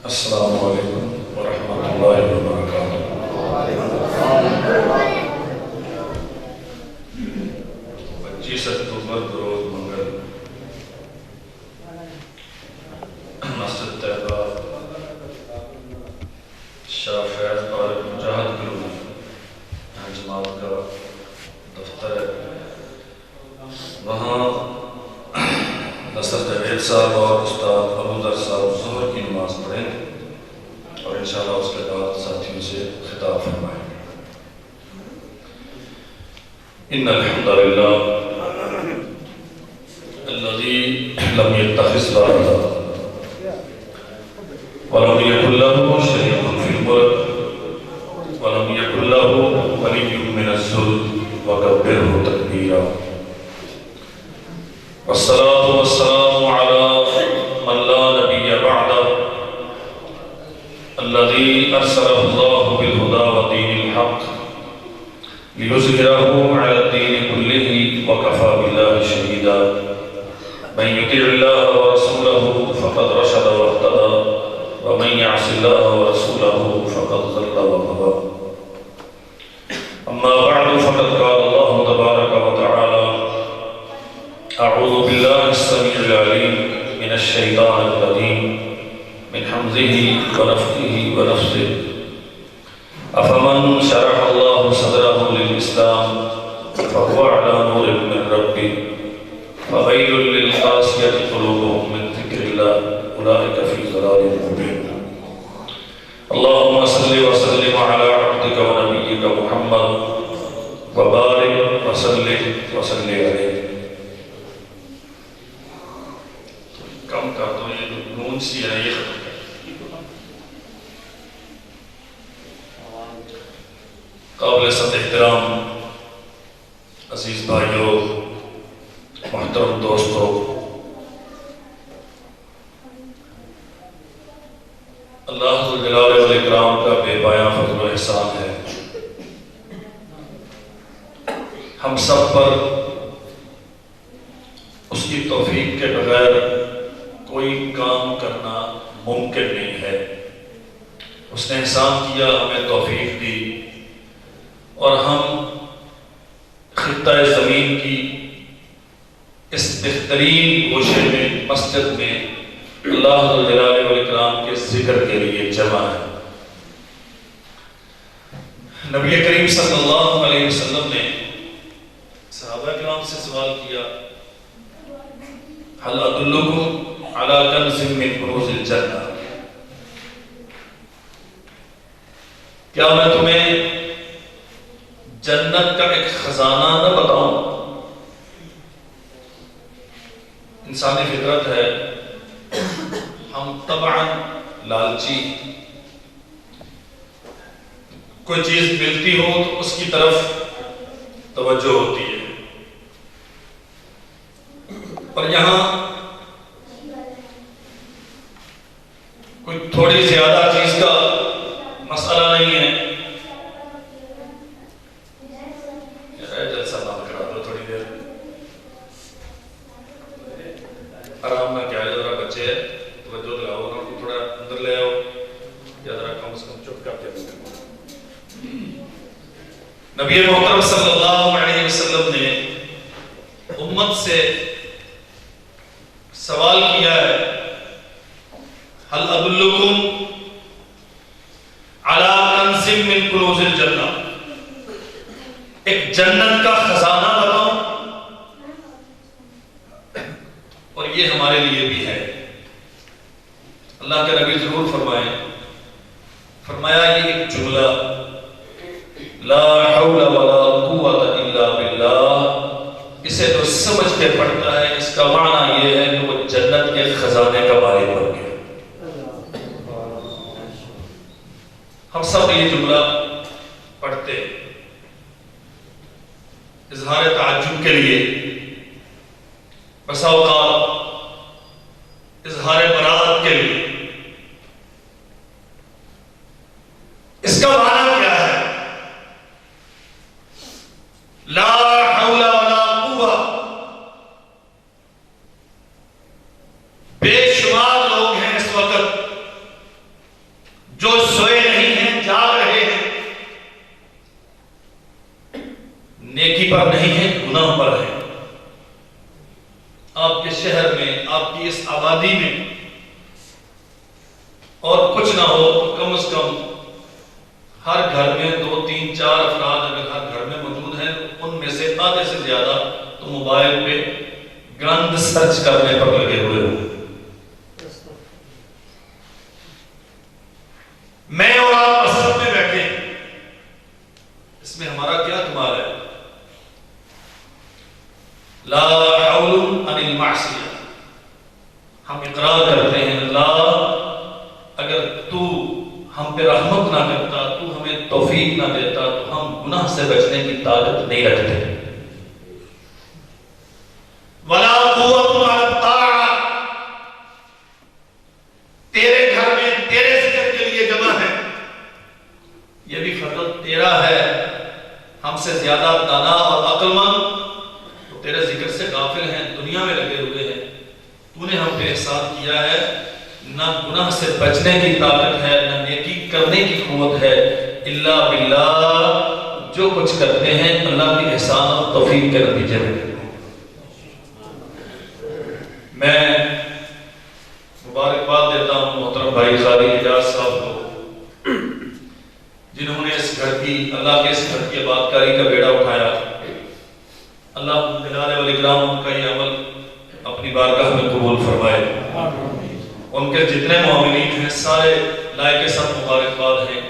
السلام علیکم ورحمۃ اللہ وبرکاتہ۔ 25 اکتوبر بروز منگل مسجد طیبہ شاہ فیض طارق مجاہد گروہ جماعت کا دفتر ہے، وہاں نصر جاوید صاحب اور استاد ابو ذر صاحب ظہر کی نماز پڑھیں گے اور انشاءاللہ اس کے بعد ساتھیوں سے خطاب فرمائیں گے۔ ان الحمد للہ الذی لم يتخذ ولدا ولم يكن له شريك في الملك ولم يكن له ولي من الذل وكبره تكبيرا، والصلاة والسلام على من لا نبي بعده الذي أرسله الله بالهدى ودين الحق ليظهره على الدين كله وكفى بالله شهيدا، من يطع الله ورسوله فقد رشد واهتدى ومن يعص الله ورسوله فقد ضل وغوى، أما بعد فقد قال الله تبارك وتعالى: أعوذ بالله السميع العليم من الشيطان الرجيم من حمزه ونفخه ونفثه، أفمن شرح الله صدره للإسلام فهو على نور من ربه فويل للقاسية قلوبهم من ذكر الله أولئك في ضلال مبين۔ اللهم صل وسلم على عبدك ونبيك محمد وبارك وسلم عليه۔ کم کر دو، یہ نون سی ہے، یہ ختم کر۔ قابل صد احترام عزیز بھائیو، محترم دوستو، اللہ ذو الجلال والاکرام کا بے پایاں فضل و احسان ہے ہم سب پر۔ اس کی توفیق کے بغیر کوئی کام کرنا ممکن نہیں ہے۔ اس نے احسان کیا، ہمیں توفیق دی، اور ہم خطہ زمین کی اس بہترین گوشے میں، مسجد میں اللہ ذو الجلال والاکرام کے ذکر کے لیے جمع ہے۔ نبی کریم صلی اللہ علیہ وسلم نے صحابہ کرام سے سوال کیا: هل أدلكم على كنز من كنوز الجنة؟ کیا میں تمہیں جنت کا ایک خزانہ نہ بتاؤں؟ انسانی فطرت ہے، ہم طبعاً لالچی، کوئی چیز ملتی ہو تو اس کی طرف توجہ ہوتی ہے، اور یہاں کوئی تھوڑی زیادہ چیز کا مسئلہ نہیں ہے۔ جلسہ بند کرا دو، تھوڑی دیر آرام میں، کیا ذرا بچے ہے، توجہ دلاؤ، ان کو تھوڑا اندر لے آؤ، یا ذرا کم سے کم چپ کر کے۔ نبی محترم صلی اللہ علیہ وسلم نے امت سے سوال کیا ہے: هل أدلكم على كنز من كنوز الجنة؟ ایک جنت کا خزانہ بتاؤں؟ اور یہ ہمارے لیے بھی ہے۔ اللہ کے نبی ضرور فرمایا یہ ایک جملہ، لا حول ولا قوة الا باللہ، اسے جو سمجھ کے پڑھتا ہے اس کا معنی یہ ہے کہ وہ جنت کے خزانے کا مالک بن گیا۔ ہم سب یہ جملہ پڑھتے اظہار تعجب کے لیے، بسا اوقات اظہار برات کے لیے۔ اس کا معنی کیا ہے؟ لا حول ولا قوة، بے شمار لوگ ہیں اس وقت پر نہیں ہے، گناہ پر ہے۔ آپ کے شہر میں، آپ کی اس آبادی میں اور کچھ نہ ہو تو کم از کم ہر گھر میں 2 3 4 افراد اگر ہر گھر میں موجود ہیں، ان میں سے آدھے سے زیادہ تو موبائل پہ گند سرچ کرنے پر لگے ہوئے ہوں۔ میں اور آپ مسجد میں بیٹھے ہیں، اس میں ہمارا کیا کمال ہے؟ لا حول عن المعصیہ، ہم اقرار کرتے ہیں اللہ اگر تو ہم پہ رحمت نہ کرتا، تو ہمیں توفیق نہ دیتا تو ہم گناہ سے بچنے کی طاقت نہیں رکھتے۔ ولا قوت الا الطاعہ، تیرے گھر میں تیرے ذکر کے لیے جمع ہے، یہ بھی فضل تیرا ہے۔ ہم سے زیادہ دانا اور عقل مند تو تیرے ذکر سے غافل ہیں، دنیا میں لگے ہوئے ہیں۔ تو نے ہم پہ احسان کیا ہے، نہ گناہ سے بچنے کی طاقت ہے، نہ نیکی کرنے کی قوت ہے، الا باللہ، جو کچھ کرتے ہیں اللہ کے احسان اور توفیق کے نتیجے میں۔ میں مبارکباد دیتا ہوں محترم بھائی قاری اعجاز صاحب کو، جنہوں نے اس گھر کی، اللہ کے اس گھر کی آباد کاری کا بیڑا اٹھایا۔ اللہ جلالہ والاکرام ان کا یہ عمل اپنی بارگاہ میں قبول فرمائے۔ ان کے جتنے معاملین ہیں سارے لائق سب مبارکباد ہیں۔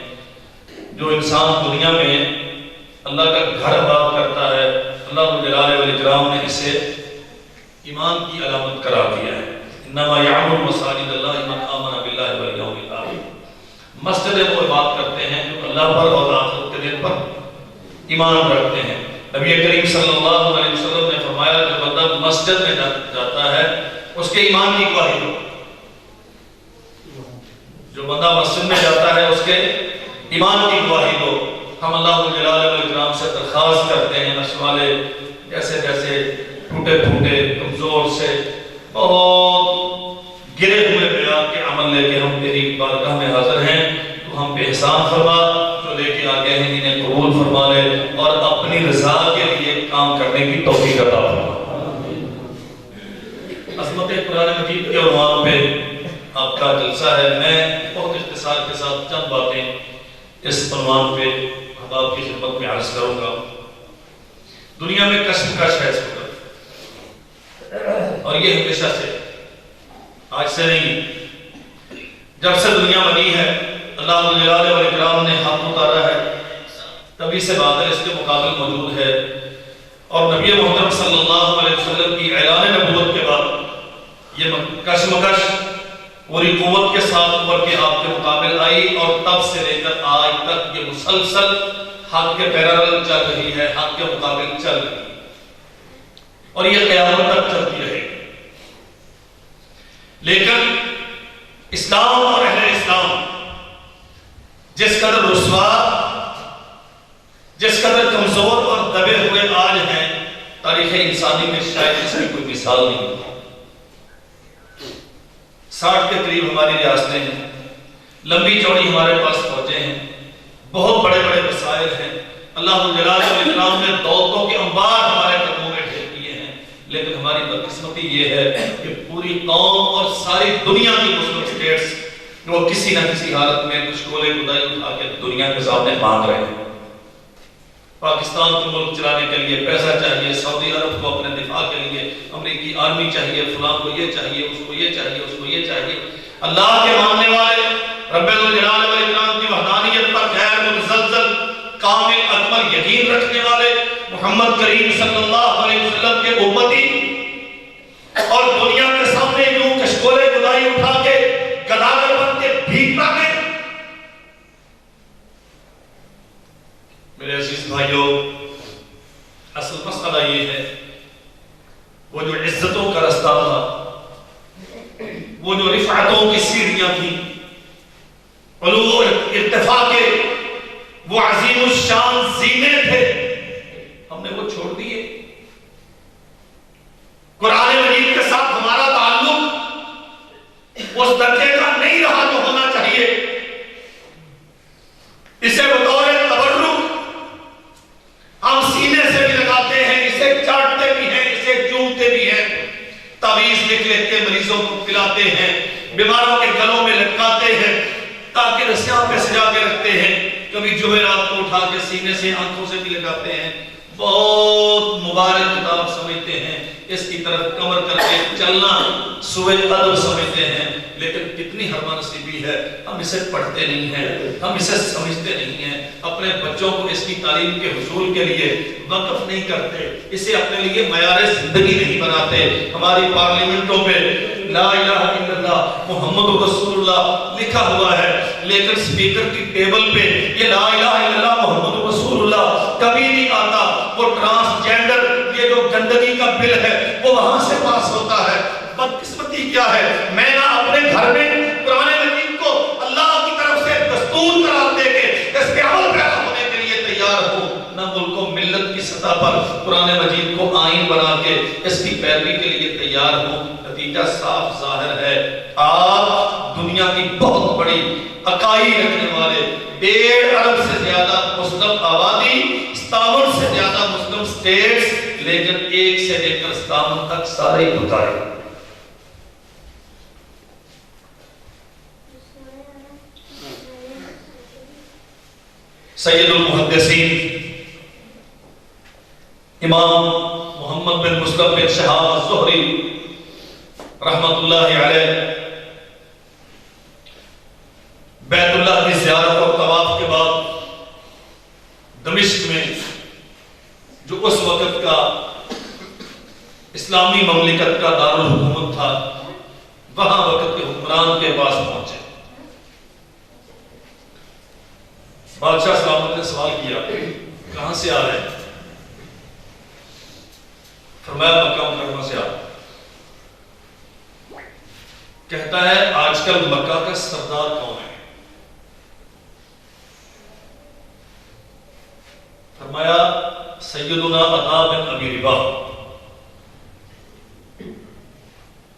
جو انسان دنیا میں اللہ کا گھر آباد کرتا ہے، اللہ جلالہ والاکرام نے اسے ایمان کی علامت قرار دیا ہے۔ انما یعمر مساجد اللہ من آمن باللہ والیوم الآخر، مسجدیں وہ بات کرتے ہیں جو اللہ پر اور آخرت کے دن پر ایمان رکھتے ہیں۔ نبی کریم صلی اللہ علیہ وسلم نے فرمایا جو بندہ مسجد میں جاتا ہے اس کے ایمان کی گواہی دو، جو بندہ مسجد میں جاتا ہے اس کے ایمان کی گواہی دو۔ ہم اللہ جلالہ والاکرام سے درخواست کرتے ہیں، نفس والے جیسے جیسے ٹوٹے پھوٹے کمزور سے بہت گرے ہوئے بیان کے عمل لے کے ہم تیری بارگاہ میں حاضر ہیں، تو ہم پہ احسان فرما، جو لے کے آگے ہیں انہیں قبول فرما لے اور اپنی رضا کے لیے کام کرنے کی توفیق عطا فرما۔ عظمت قرآن مجید کے عنوان پہ آپ کا جلسہ ہے، میں بہت اختصار کے ساتھ چند باتیں اس عنوان پہ آپ کی خدمت میں عرض کروں گا۔ دنیا میں کشمکش ہے اس وقت، اور یہ ہمیشہ سے، آج سے نہیں، جب سے دنیا بنی ہے اللہ جلالہ والاکرام نے حق اتارا ہے، تبھی سے بادل اس کے مقابل موجود ہے۔ اور نبی محترم صلی اللہ علیہ وسلم کی اعلان نبوت کے بعد یہ کشمکش پوری قوت کے ساتھ عمر کے آپ کے مقابل آئی، اور تب سے لے کر آج تک یہ مسلسل حق کے پیرالل چل رہی ہے، حق کے مقابل چل رہی ہے، اور یہ قیامت تک چلتی رہے گی۔ لیکن اسلام اور اہل اسلام جس قدر رسوا، جس قدر کمزور اور دبے ہوئے آج ہیں، تاریخ انسانی میں شاید اس کی کوئی مثال نہیں۔ 60 کے قریب ہماری ریاستیں ہیں، لمبی چوڑی ہمارے پاس فوجیں ہیں، بہت بڑے بڑے وسائل ہیں، اللہ جلالہ والاکرام نے دولتوں کے انبار ہمارے قدموں میں ڈھیر کیے ہیں، لیکن ہماری بدقسمتی یہ ہے کہ پوری قوم اور ساری دنیا کی مسلم سٹیٹس وہ کسی نہ کسی حالت میں کچھ گولے خدائی اٹھا کے دنیا کے سامنے مانگ رہے ہیں۔ پاکستان کو ملک چلانے کے لیے پیسہ چاہیے، سعودی عرب کو اپنے دفاع کے لیے امریکی آرمی چاہیے، فلاں کو یہ چاہیے، اس کو یہ چاہیے، اس کو یہ چاہیے۔ اللہ کے ماننے والے، رب الجلال والاکرام کی وحدانیت پر غیر متزلزل کامل اکمل یقین رکھنے والے محمد کریم صلی اللہ علیہ وسلم کے امتی، اور دنیا کے سامنے یوں کشکولے خدائی اٹھا کے گداگر بن کے بھیک مانگے۔ میرے عزیز بھائیوں، اصل مسئلہ یہ ہے، وہ جو عزتوں کا رستہ تھا، وہ جو رفعتوں کی سیڑھیاں تھیں، علو و ارتفاع کے وہ عظیم الشان زینے تھے، ہم نے وہ چھوڑ دیے۔ قرآن مجید کے ساتھ ہمارا تعلق اس درجے کا نہیں رہا جو ہونا چاہیے۔ اسے بطور تبرک ہم سینے سے بھی لگاتے لٹکاتے ہیں، بیماروں کے گلوں میں لٹکاتے ہیں، تاکہ رسیاں پہ سجا کے رکھتے ہیں، کبھی جمعرات کو اٹھا کے سینے سے آنکھوں سے بھی لگاتے ہیں، بہت مبارک کتاب سمجھتے ہیں، اس کی طرف کمر کر کے چلنا سوئے ادب سمجھتے ہیں، لیکن کتنی حرمہ نصیبی ہے، ہم اسے پڑھتے نہیں ہیں، ہم اسے سمجھتے نہیں ہیں، اپنے بچوں کو اس کی تعلیم کے حصول کے لیے وقف نہیں کرتے، اسے اپنے لیے معیار زندگی نہیں بناتے۔ ہماری پارلیمنٹوں پہ لا الہ الا اللہ محمد رسول اللہ لکھا ہوا ہے، لیکن سپیکر کی ٹیبل پہ یہ لا الہ الا اللہ محمد رسول اللہ کبھی نہیں آتا۔ وہ ٹرانسجینڈر یہ جو گندگی کا بل ہے وہ وہاں سے پاس ہوتا ہے۔ بدقسمتی کیا ہے، میں نہ اپنے گھر میں قرآن مجید کو اللہ کی طرف سے دستور قرار دے کے اس کے عمل پیرا ہونے کے لیے تیار ہوں، نہ ملک و ملت کی سطح پر قرآن مجید کو آئین بنا کے اس کی پیروی کے لیے تیار ہوں۔ نتیجہ صاف ظاہر ہے، آپ دنیا کی بہت بڑی اکائی رکھنے والے، 1.5 ارب سے زیادہ مسلم آبادی، 57 سے زیادہ مسلم سٹیٹس، لیکن 1 سے لے کر 57 تک سارے بتائے۔ سید المحدثین امام محمد بن مسلم بن شہاب الزہری رحمت اللہ علیہ بیت اللہ کی زیارت اور طواف کے بعد دمشق میں جو اس وقت کا اسلامی مملکت کا دارالحکومت تھا، وہاں وقت کے حکمران کے پاس پہنچے۔ بادشاہ سلامت نے سوال کیا، کہاں سے آ رہے ہیں؟ فرمایا مکہ مکرمہ سے آ رہے ہیں۔ کہتا ہے آج کل مکہ کا سردار کون ہے؟ فرمایا سیدنا عطا بن ابی رباح۔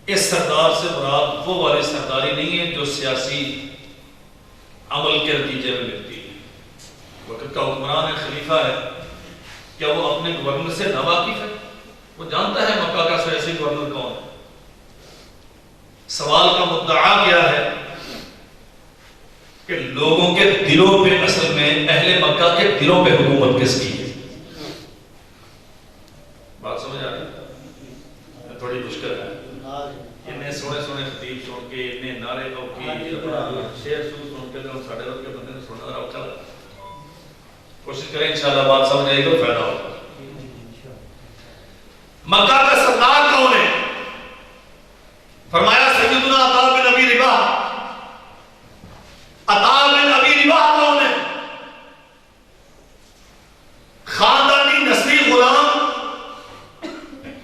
اس سردار سے مراد وہ والی سرداری نہیں ہے جو سیاسی عمل کے نتیجے میں ملتی ہے۔ وقت کا حکمران ہے، خلیفہ ہے، کیا وہ اپنے گورنر سے ناواقف ہے؟ وہ جانتا ہے مکہ کا سیاسی گورنر کون ہے۔ سوال کا مدعا کیا ہے کہ لوگوں کے دلوں پہ، اصل میں اہل مکہ کے دلوں پہ حکومت کس کی ہے؟ بات سمجھ آ رہی؟ تھوڑی مشکل ہے، اتنے سونے سونے خطیب سن کے، اتنے نعرے کی شعر سن کے تو ساڑھے وقت کے بندے نے سننا ذرا اوکھا لگا۔ کوشش کریں انشاءاللہ بات سمجھ آئے گی تو فائدہ ہوگا۔ مکہ کا سردار کون ہے؟ فرمایا سیدنا عطا بن ابی رباح۔ عطا بن ابی رباح کون ہے؟ خاندانی نسلی غلام،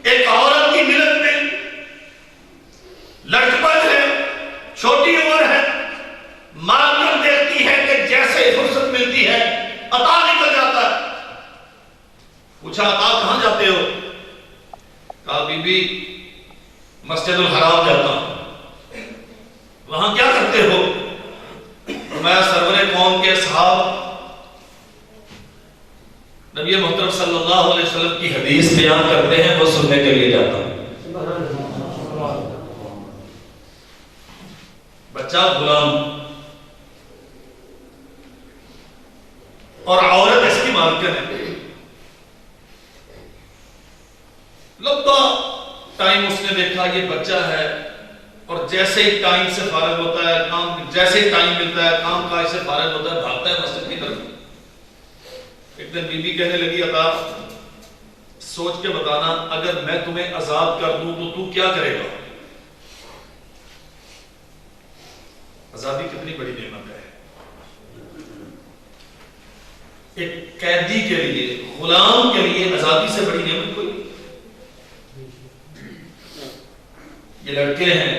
ایک عورت کی ملت میں لڑکپن ہے، چھوٹی عمر ہے، مار کر دیکھتی ہے کہ جیسے فرصت ملتی ہے عطا نکل جاتا ہے۔ پوچھا عطا کہاں جاتے ہو؟ کہا بی بی مسجد الحرام جاتا ہوں۔ وہاں کیا کرتے ہو؟ فرمایا سرور قوم کے اصحاب نبی محترم صلی اللہ علیہ وسلم کی حدیث بیان کرتے ہیں، وہ سننے کے لیے جاتا ہوں۔ بچہ غلام اور عورت اس کی مالکن ہے۔ لمبا ٹائم اس نے دیکھا یہ بچہ ہے، اور جیسے ہی ٹائم سے فارغ ہوتا ہے کام، جیسے ہی ٹائم ملتا ہے کام کاج سے فارغ ہوتا ہے، بھاگتا ہے مسجد کی طرف۔ ایک دن بی بی کہنے لگی عطا سوچ کے بتانا، اگر میں تمہیں آزاد کر دوں تو تو کیا کرے گا؟ آزادی کتنی بڑی نعمت ہے۔ ایک قیدی کے لیے، غلام کے لیے آزادی سے بڑی نعمت کوئی؟ یہ لڑکے ہیں،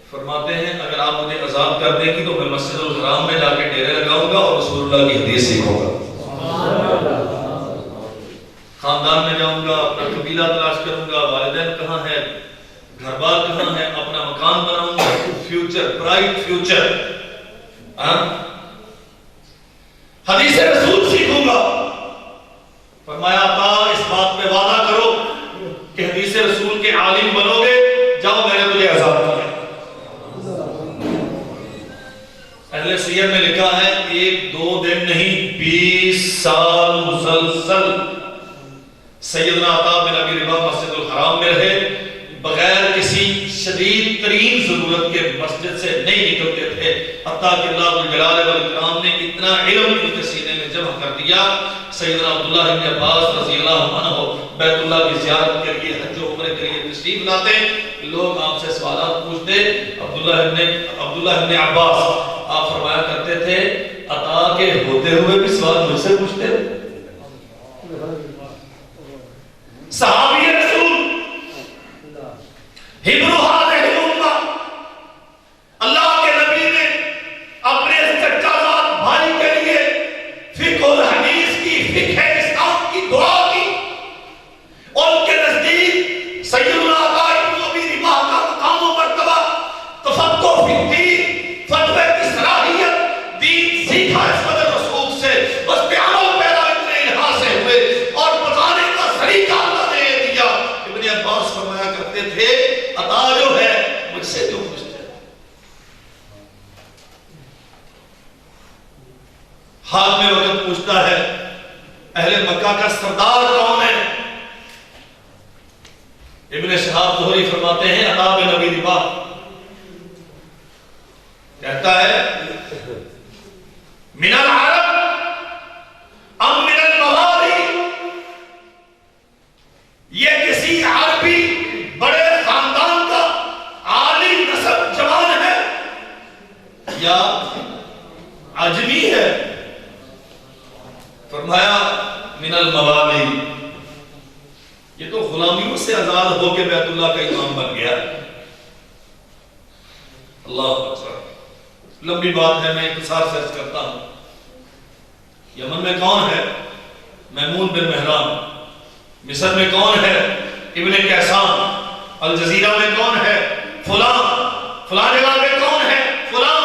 فرماتے ہیں اگر آپ مجھے آزاد کر دیں گی تو میں مسجد الحرام میں جا کے ڈیرے لگاؤں گا اور رسول اللہ کی حدیث سیکھوں گا، خاندان میں جاؤں گا، اپنا قبیلہ تلاش کروں گا، والدین کہاں ہے، گھر بار کہاں ہے، اپنا مکان بناؤں گا، فیوچر، برائٹ فیوچر، حدیث رسول سیکھوں گا۔ فرمایا عطا اس بات پہ وعدہ کرو کہ حدیث رسول کے عالم بنو گے، جاؤ میں نے تجھے آزاد کیا۔ اہل سیر نے لکھا ہے 1-2 دن نہیں 20 سال مسلسل سیدنا عطا بن ابی رباح مسجد الحرام میں رہے، بغیر کسی شدید ترین ضرورت کے مسجد سے نہیں نکلتے تھے، حتیٰ کہ اللہ جلال والاکرام نے اتنا علم ان کے سینے میں جمع کر دیا۔ سیدنا عبداللہ بن عباس رضی اللہ عنہ بیت اللہ کی زیارت کے لیے حج و عمرے کے لیے تشریف لاتے، لوگ آپ سے سوالات پوچھتے، عبداللہ بن عباس آپ فرمایا کرتے تھے عطا کے ہوتے ہوئے بھی سوال مجھ سے پوچھتے۔ صحابی رسول ہبرو ہذہ الامہ، اللہ کے نبی نے اپنے سچا ذات بھائی کے لیے فقہ الحدیث کی، فقہ اسلام کی دعا کی، ان کے نزدیک سیدنا عطا بن ابی رباح کا مقام و مرتبہ تفقہ فی الدین، فتوے کی صلاحیت، دین سیکھا اس قدر رسول سے، بس پہ عمل پیدا اتنے الہا سے ہوئے اور بتانے کا طریقہ اللہ نے دیا۔ ابن عباس فرمایا کرتے تھے عطا جو ہے مجھ سے کیوں پوچھتے ہیں؟ حال میں وقت پوچھتا ہے اہل مکہ کا سردار کون ہے؟ ابن شہاب زہری فرماتے ہیں عطا بن ابی رباح کہتا ہے من العرب ام من الموالی، یہ کسی عربی بڑے خاندان کا عالی نسب جوان ہے یا عجمی ہے؟ فرمایا من الموالی، یہ تو غلامیوں سے آزاد ہو کے بیت اللہ کا امام بن گیا۔ اللہ اکبر، لمبی بات ہے، میں اختصار سے عرض کرتا ہوں۔ یمن میں کون ہے؟ میمون بن مہران۔ مصر میں کون ہے؟ ابن کیسان۔ الجزیرہ میں کون ہے؟ فلاں۔ فلاں جگہ میں کون ہے؟ فلاں۔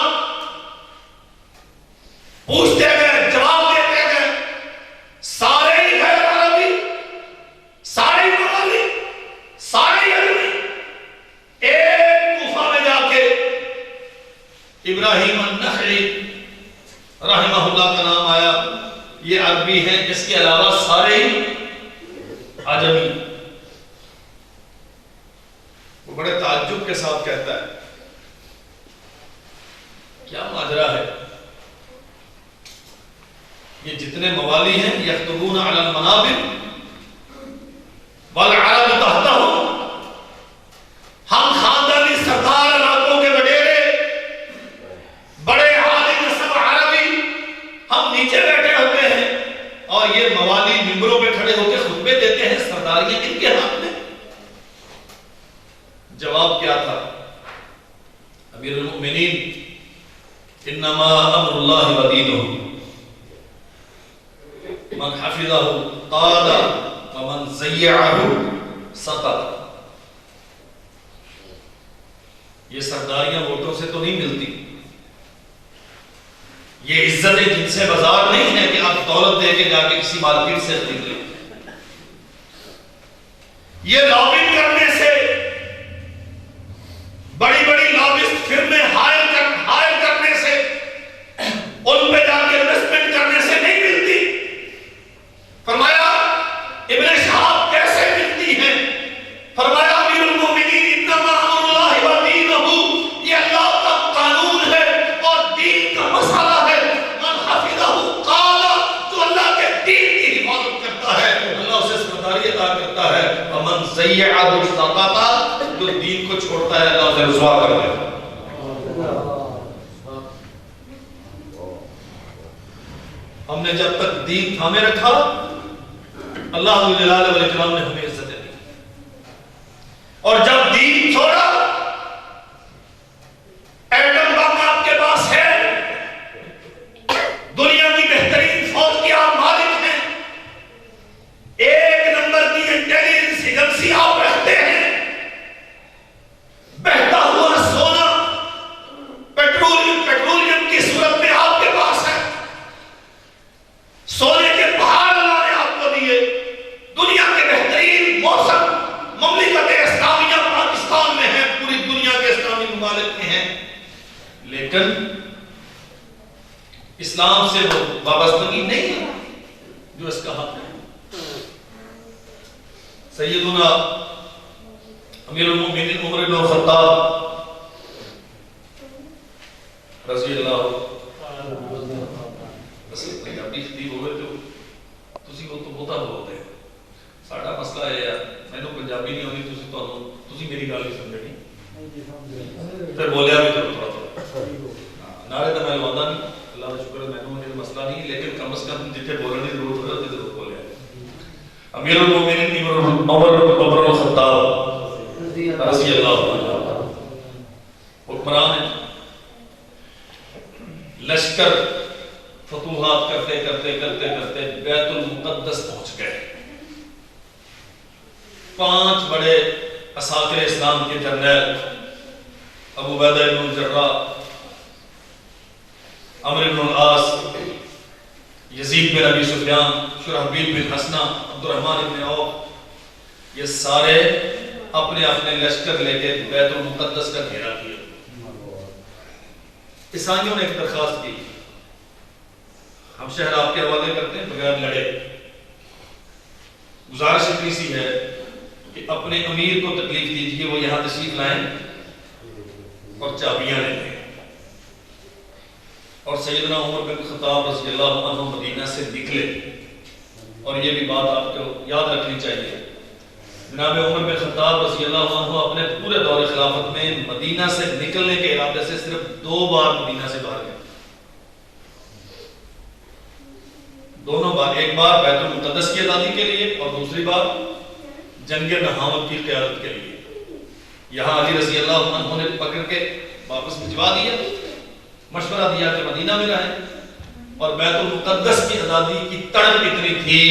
پوچھتے گئے، جواب دیتے گئے، سارے ہی غیر عربی، سارے ہی موالی، سارے ہی عربی۔ ایک کوفہ میں جا کے ابراہیم النخعی رحمہ اللہ کا نام آیا، یہ عربی ہیں، اس کے علاوہ سارے ہی عجمی۔ وہ بڑے تعجب کے ساتھ کہتا ہے کیا ماجرا ہے؟ یہ جتنے موالی ہیں یخطبون علی المنابر والعرب تحتہم، ہم خاندانی سردار علاقوں کے وڈیرے، بڑے عالی نسب عربی، ہم نیچے بیٹھے ہوتے ہیں اور یہ موالی ممبروں پہ کھڑے ہو کے خطبے دیتے ہیں، سرداریاں ان کے ہاتھ میں۔ جواب کیا تھا؟ امیر المؤمنین انما امر اللہ و دینہ من حفظہ قاد ومن ضیعہ سقط۔ یہ سرداریاں ووٹوں سے تو نہیں ملتی، یہ عزتیں جن سے بازار نہیں ہے کہ آپ دولت دے کے جا کے کسی مارکیٹ سے خرید لیں۔ یہ لابنگ کرنے سے، بڑی بڑی لابسٹ فرمیں ہائر کرنے سے، ان پہ جا کے انویسٹمنٹ کرنے سے نہیں ملتی۔ فرمایا ابن شہاب کیسے ملتی ہیں؟ فرمایا امیر المومنین انما امر اللہ و دینہ، یہ اللہ کا قانون ہے اور دین کا مسئلہ ہے۔ من حفظہ قال، جو اللہ کے دین کی حفاظت کرتا ہے اللہ اسے سرداری عطا کرتا ہے، ومن ضیعہ سقط، جو دین کو چھوڑتا ہے اللہ اسے رسوا کر دیتا ہے۔ ہم نے جب تک دین تھامے رکھا اللہ جلال والاکرام نے ہمیں عزت دی، اور جب دین چھوڑا، ایٹم بم آپ کے پاس ہے، دنیا کی بہترین فوج کے آپ مالک ہیں، ایک نمبر کی انٹیلیجنس ایجنسی آپ رکھتے ہیں، بہتا ہوا سونا پیٹرولیم کی صورت میں آپ کے پاس ہے، سونے کے پہاڑ اللہ نے آپ کو دیے، دنیا کے بہترین موسم مملکت اسلامیہ پاکستان میں ہے، پوری دنیا کے اسلامی ممالک میں ہیں، لیکن اسلام سے وہ وابستگی نہیں ہے جو اس کا حق ہے۔ سیدنا امیر المومنین عمر بن الخطاب رضی اللہ پنجابی خطیب ہوئے تو تسی وہ تو بہتا بولتے ہیں، ساڈا مسئلہ ہے مینوں پنجابی نہیں آتی، تسی میری گل نہیں سمجھنی، پھر بولیا بھی کرو تھوڑا تھوڑا، نعرے تو میں لوانا نہیں، اللہ کا شکر ہے مینوں یہ مسئلہ نہیں، لیکن کم از کم جتنے بولنے کی ضرورت ہے اتنے ضرور بولیا۔ امیر المومنین عمر بن الخطاب رضی اللہ عنہ حکمران ہیں، لشکر فتوحات کرتے کرتے کرتے کرتے بیت المقدس پہنچ گئے۔ 5 بڑے اساطیر اسلام کے جرنیل ابو عبیدہ بن الجراح، عمرو بن العاص، یزید بن ابی سفیان، شرحبیل بن حسنہ، عبد الرحمن بن عوف، یہ سارے اپنے اپنے لشکر لے کے بیت المقدس کا گھیرا کیا۔ عیسائیوں نے ایک درخواست کی، ہم شہر آپ کے حوالے کرتے ہیں بغیر لڑے، گزارش اتنی سی ہے کہ اپنے امیر کو تکلیف دیجیے وہ یہاں تشریف لائیں اور چابیاں لے لیں۔ اور سیدنا عمر بن خطاب رضی اللہ عنہ مدینہ سے نکلے، اور یہ بھی بات آپ کو یاد رکھنی چاہیے، جناب عمر بن خطاب رضی اللہ عنہ اپنے پورے دور خلافت میں مدینہ سے نکلنے کے ارادے سے صرف 2 بار مدینہ سے باہر گئے، دونوں بار، ایک بار بیت المقدس کی آزادی کے لیے اور دوسری بار جنگ نہاوند کی قیادت کے لیے۔ یہاں علی رضی اللہ عنہ نے پکڑ کے واپس بھجوا دیا، مشورہ دیا کہ مدینہ میں رہیں، اور بیت المقدس کی آزادی کی تڑپ اتنی تھی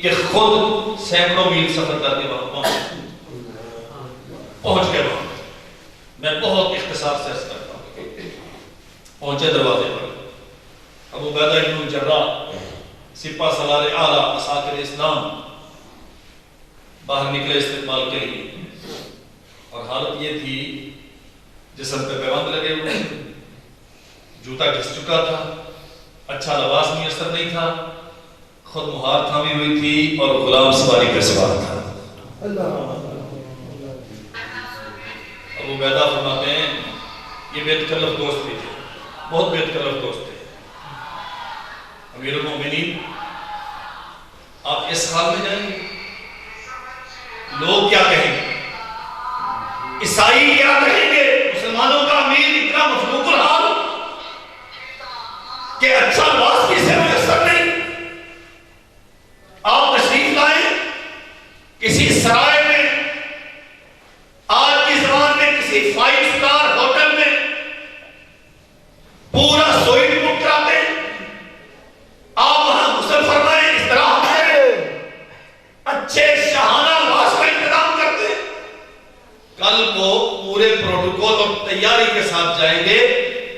کہ خود سینکڑوں میل سفر کر کے وہاں پہنچ گئے۔ وہاں میں بہت اختصار سے عرض کرتا ہوں، پہنچے دروازے پر، ابو عبیدہ بن الجراح سپہ سالار اعلیٰ اساطیر اسلام باہر نکلے استقبال کے لیے، اور حالت یہ تھی جسم پہ پیوند لگے ہوئے، جوتا گھس چکا تھا، اچھا لباس میسر نہیں تھا، خود مہار تھامی ہوئی تھی اور غلام سواری پہ سوار تھا۔ ابو عبیدہ فرماتے ہیں یہ بے تکلف دوست بھی تھے، بہت بے تکلف دوست تھے۔ امیر المومنین آپ اس حال میں جائیں گے، لوگ کیا کہیں گے، عیسائی کیا کہیں گے، مسلمانوں کا امیر اتنا مفلوق الحال کہ اچھا لباس کسی میسر نہیں، آپ تشریف لائیں کسی سرائے میں، آج کی زبان میں کسی 5 سٹار ہوٹل میں پورا سوئٹ بک کراتے ہیں، آپ وہاں غسل فرمائیں، استراحت کریں، اچھے شاہانہ لباس کا انتظام کرتے ہیں، کل کو پورے پروٹوکول اور تیاری کے ساتھ جائیں گے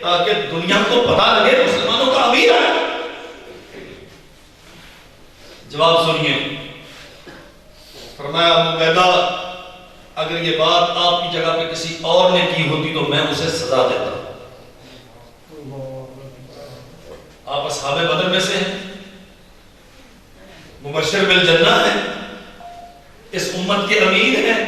تاکہ دنیا کو پتا لگے مسلمانوں کا امیر ہے۔ جواب سنیے، فرمایا ابو عبیدہ اگر یہ بات آپ کی جگہ پہ کسی اور نے کی ہوتی تو میں اسے سزا دیتا۔ آپ اصحاب بدر میں سے ہیں، مبشر بالجنہ ہیں، اس امت کے امیر ہیں،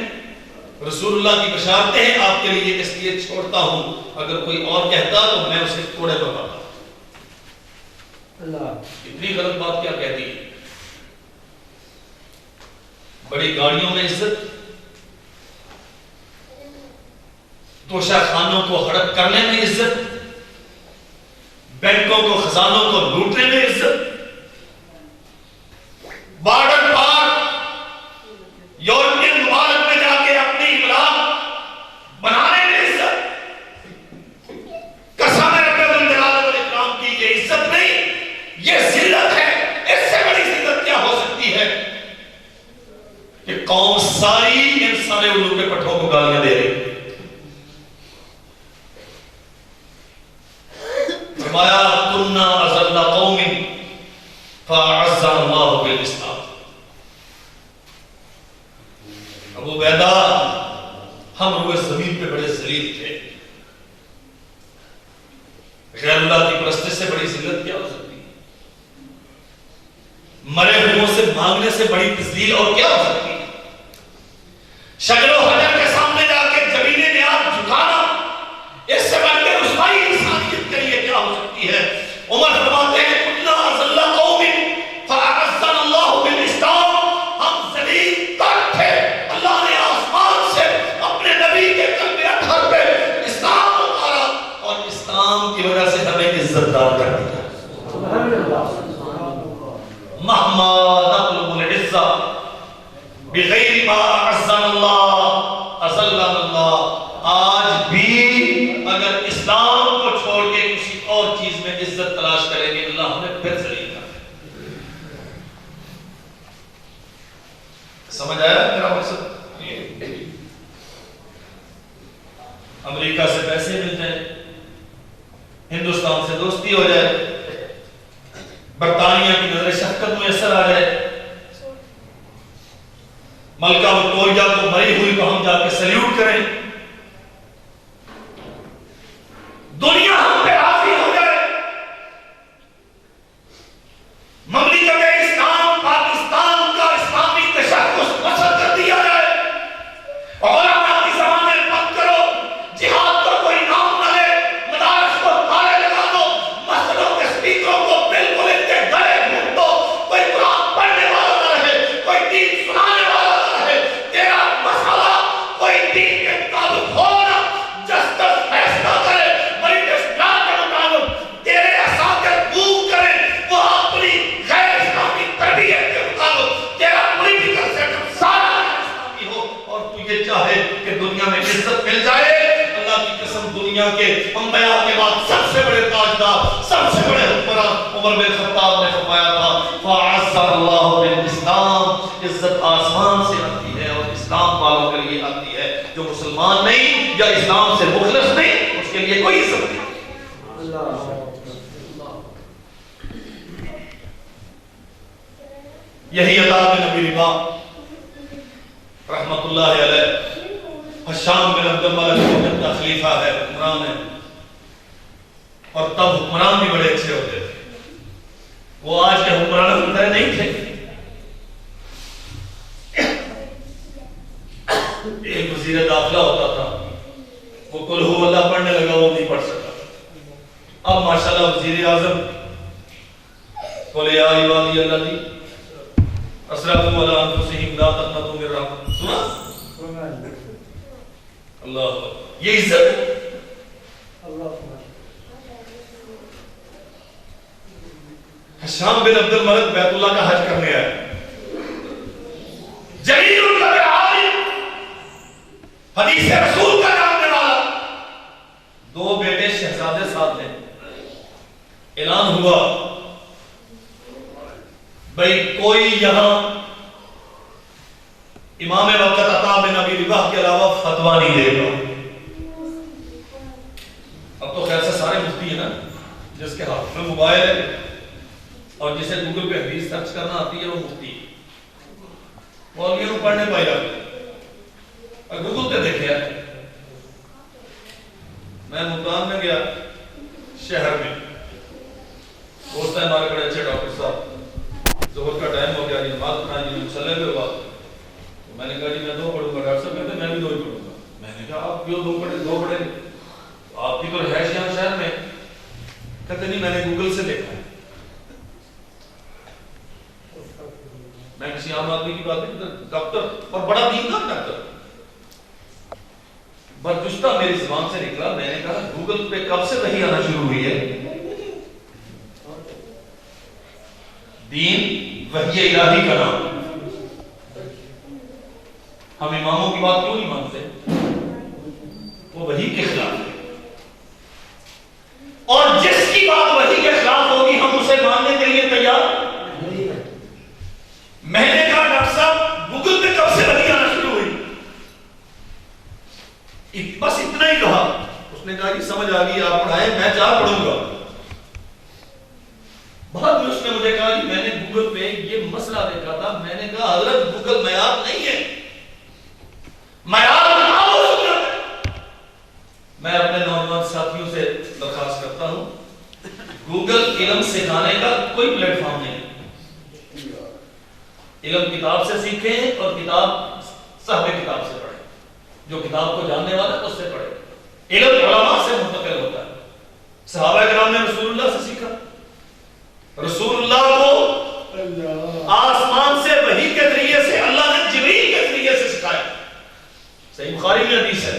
رسول اللہ کی بشارتیں ہیں آپ کے لیے، اس لیے چھوڑتا ہوں، اگر کوئی اور کہتا تو میں اسے کوڑے پر مارتا۔ اتنی غلط بات کیا کہتی ہے؟ بڑی گاڑیوں میں عزت، توشہ خانوں کو ہڑپ کرنے میں عزت، بینکوں کو خزانوں کو لوٹنے میں عزت، بارڈر پار یورپین ممالک میں جا کے اپنی املاک بنانے میں عزت، قسم رب الجلال والاکرام کی یہ عزت نہیں، یہ ذلت ہے۔ اس سے بڑی ذلت کیا ہو سکتی ہے کہ قوم ساری ان سارے علوم کے پٹھوں کو گالیاں دے رہی۔ فرمایا کنا اذل قوم فاعزنا اللہ بالاسلام۔ ابو عبیدہ ہم روئے زمین پہ بڑے ذلیل تھے، غیر اللہ کی پرستش سے بڑی ذلت کیا ہو سکتی ہے؟ مرے ہوئوں سے مانگنے سے بڑی تذلیل اور کیا ہو سکتی ہے؟ شکل و حجر کے سامنے جا کے زمینیں میں ہاتھ جھکانا، اس سے بڑھ کے رسوائی انسانیت کے لیے کیا ہو سکتی ہے؟ عمر فرماتے ہیں کلنا ذل قوم فاعزنا اللہ بالاسلام، ہم ذلیل تر تھے، اللہ نے آسمان سے اپنے نبی کے قلب اطہر پہ اسلام اتارا اور اسلام کی وجہ سے ہمیں عزت دار کر دیا۔ مہما نطلب العزہ بغیر ما اعزنا اللہ اذلنا اللہ۔ آج بھی اگر اسلام کو چھوڑ کے کسی اور چیز میں عزت تلاش کریں گے، اللہ ہمیں پھر ذلیل کر دے۔ سمجھ آیا میرا مقصد؟ امریکہ سے پیسے مل جائیں، ہندوستان سے دوستی ہو جائے، برطانیہ کی نظر شفقت میسر آ جائے، ملکہ وکٹوریہ کو مری ہوئی کو ہم جا کے سلیوٹ کریں، دنیا ہم پہ راضی ہو جائے، مملکت اسلام پاکستان کا اسلامی تشخص مسخ کر دیا جائے، علماء کی زبانیں بند کرو، جہاد کا کوئی نام نہ لے، مدارس کو تالے لگا دو، مسجدوں کے اسپیکروں کو بالکل ان کے گلے گھونٹ دو، کوئی قرآن پڑھنے والا نہ رہے، کوئی دین سنانے والا نہ رہے، تیرا مسئلہ کوئی دین کے مطابق ہو نہ، جسٹس فیصلہ کرے، برٹش لا کے مطابق تیرے اساتذہ موو کریں، وہ اپنی غیر اسلامی تربیت کے مطابق تیرا پولیٹیکل سیٹ اپ سارا اسلامی ہو، اور تو یہ چاہے کہ دنیا میں عزت مل جائے۔ اللہ کی قسم دنیا کے انبیاء کے بعد سب سے بڑے تاجدار، سب سے بڑے حکمران عمر بن خطاب نے فرمایا تھا فَعَزَّ اللَّهُ بِالْإِسْلَامِ، عزت آسمان سے آتی ہے اور اسلام والوں کے لیے آتی ہے، جو مسلمان نہیں یا اسلام سے مخلص نہیں اس کے لیے کوئی عزت نہیں۔ یہی عطا بن ابی رباح رحمت اللہ علیہ، حشام بن عبد الملک کا خلیفہ ہے، حکمران ہے، اور تب حکمران بھی بڑے اچھے ہوتے تھے، وہ آج کے حکمرانوں کی طرح نہیں تھے۔ ایک وزیر داخلہ ہوتا تھا، وہ قل ہو اللہ پڑھنے لگا، وہ نہیں پڑھ سکا۔ اب ماشاءاللہ وزیر اعظم قل یا عبادی الذین اسرفوا علی انفسہم لا تقنطوا من رحمۃ، سنا؟ اللہ، یہ عزت حشام بن عبد الملک بیت اللہ کا حج کرنے آئے، جلیل القدر عالم، حدیث رسول کا جاننے والا، دو بیٹے شہزادے ساتھ ہیں۔ اعلان ہوا بھئی کوئی یہاں امام وقت عطا بن ابی رباح کے علاوہ فتویٰ نہیں دے گا۔ اب تو خیر سے سارے مفتی ہیں نا، جس کے ہاتھ میں موبائل ہے اور جسے گوگل پہ حدیث سرچ کرنا آتی ہے وہ مفتی ہے، مولویوں کو پڑھنے پائی جاتی ہے، اور گوگل پہ دیکھے ہے۔ میں ملتان میں گیا، شہر میں، دوست ہیں ہمارے بڑے اچھے ڈاکٹر صاحب، ظہر کا ٹائم ہو گیا، نماز پڑھانی ہے، مصلی پہ ہوا، میں نے کہا جی میں دو پڑھوں گا، ڈاکٹر صاحب کہتے میں بھی دو ہی پڑھوں گا۔ میں نے کہا آپ کیوں دو پڑھیں گے، آپ کی تو رہائش یہاں شہر میں؟ کہتے نہیں میں نے گوگل سے دیکھا ہے۔ میں کسی عام آدمی کی بات نہیں، ڈاکٹر اور بڑا دیندار ڈاکٹر، برجستہ میری زبان سے نکلا، میں نے کہا گوگل پہ کب سے وحی آنا شروع ہوئی ہے؟ دین وحی الہی کا نام، ہم اماموں کی بات کیوں نہیں مانتے؟ وہ وحی کے خلاف ہے، اور جس کی بات وحی کے خلاف ہوگی ہم اسے ماننے کے لیے تیار نہیں ہیں۔ میں نے کہا ڈاکٹر صاحب گوگل پہ کب سے وحی آنا شروع ہوئی؟ بس اتنا ہی کہا، اس نے کہا جی سمجھ آ گئی، آپ پڑھائیں، میں 4 پڑھوں گا۔ بعد میں اس نے مجھے کہا جی میں نے گوگل پہ یہ مسئلہ دیکھا تھا، میں نے کہا حضرت گوگل معیار نہیں ہے، معیار بناؤ۔ میں اپنے نوجوان ساتھیوں سے درخواست کرتا ہوں گوگل علم سکھانے کا کوئی پلیٹ فارم نہیں. علم کتاب سے سیکھیں اور کتاب صاحب کتاب سے پڑھیں. جو کتاب کو جاننے والا ہے اس سے پڑھیں. علم علماء سے منتقل ہوتا ہے. صحابہ کرام نے رسول اللہ سے سیکھا. رسول اللہ کو آسمان سے وحی کے ذریعے سے اللہ نے جبریل کے ذریعے سے سکھایا. صحیح بخاری میں حدیث ہے.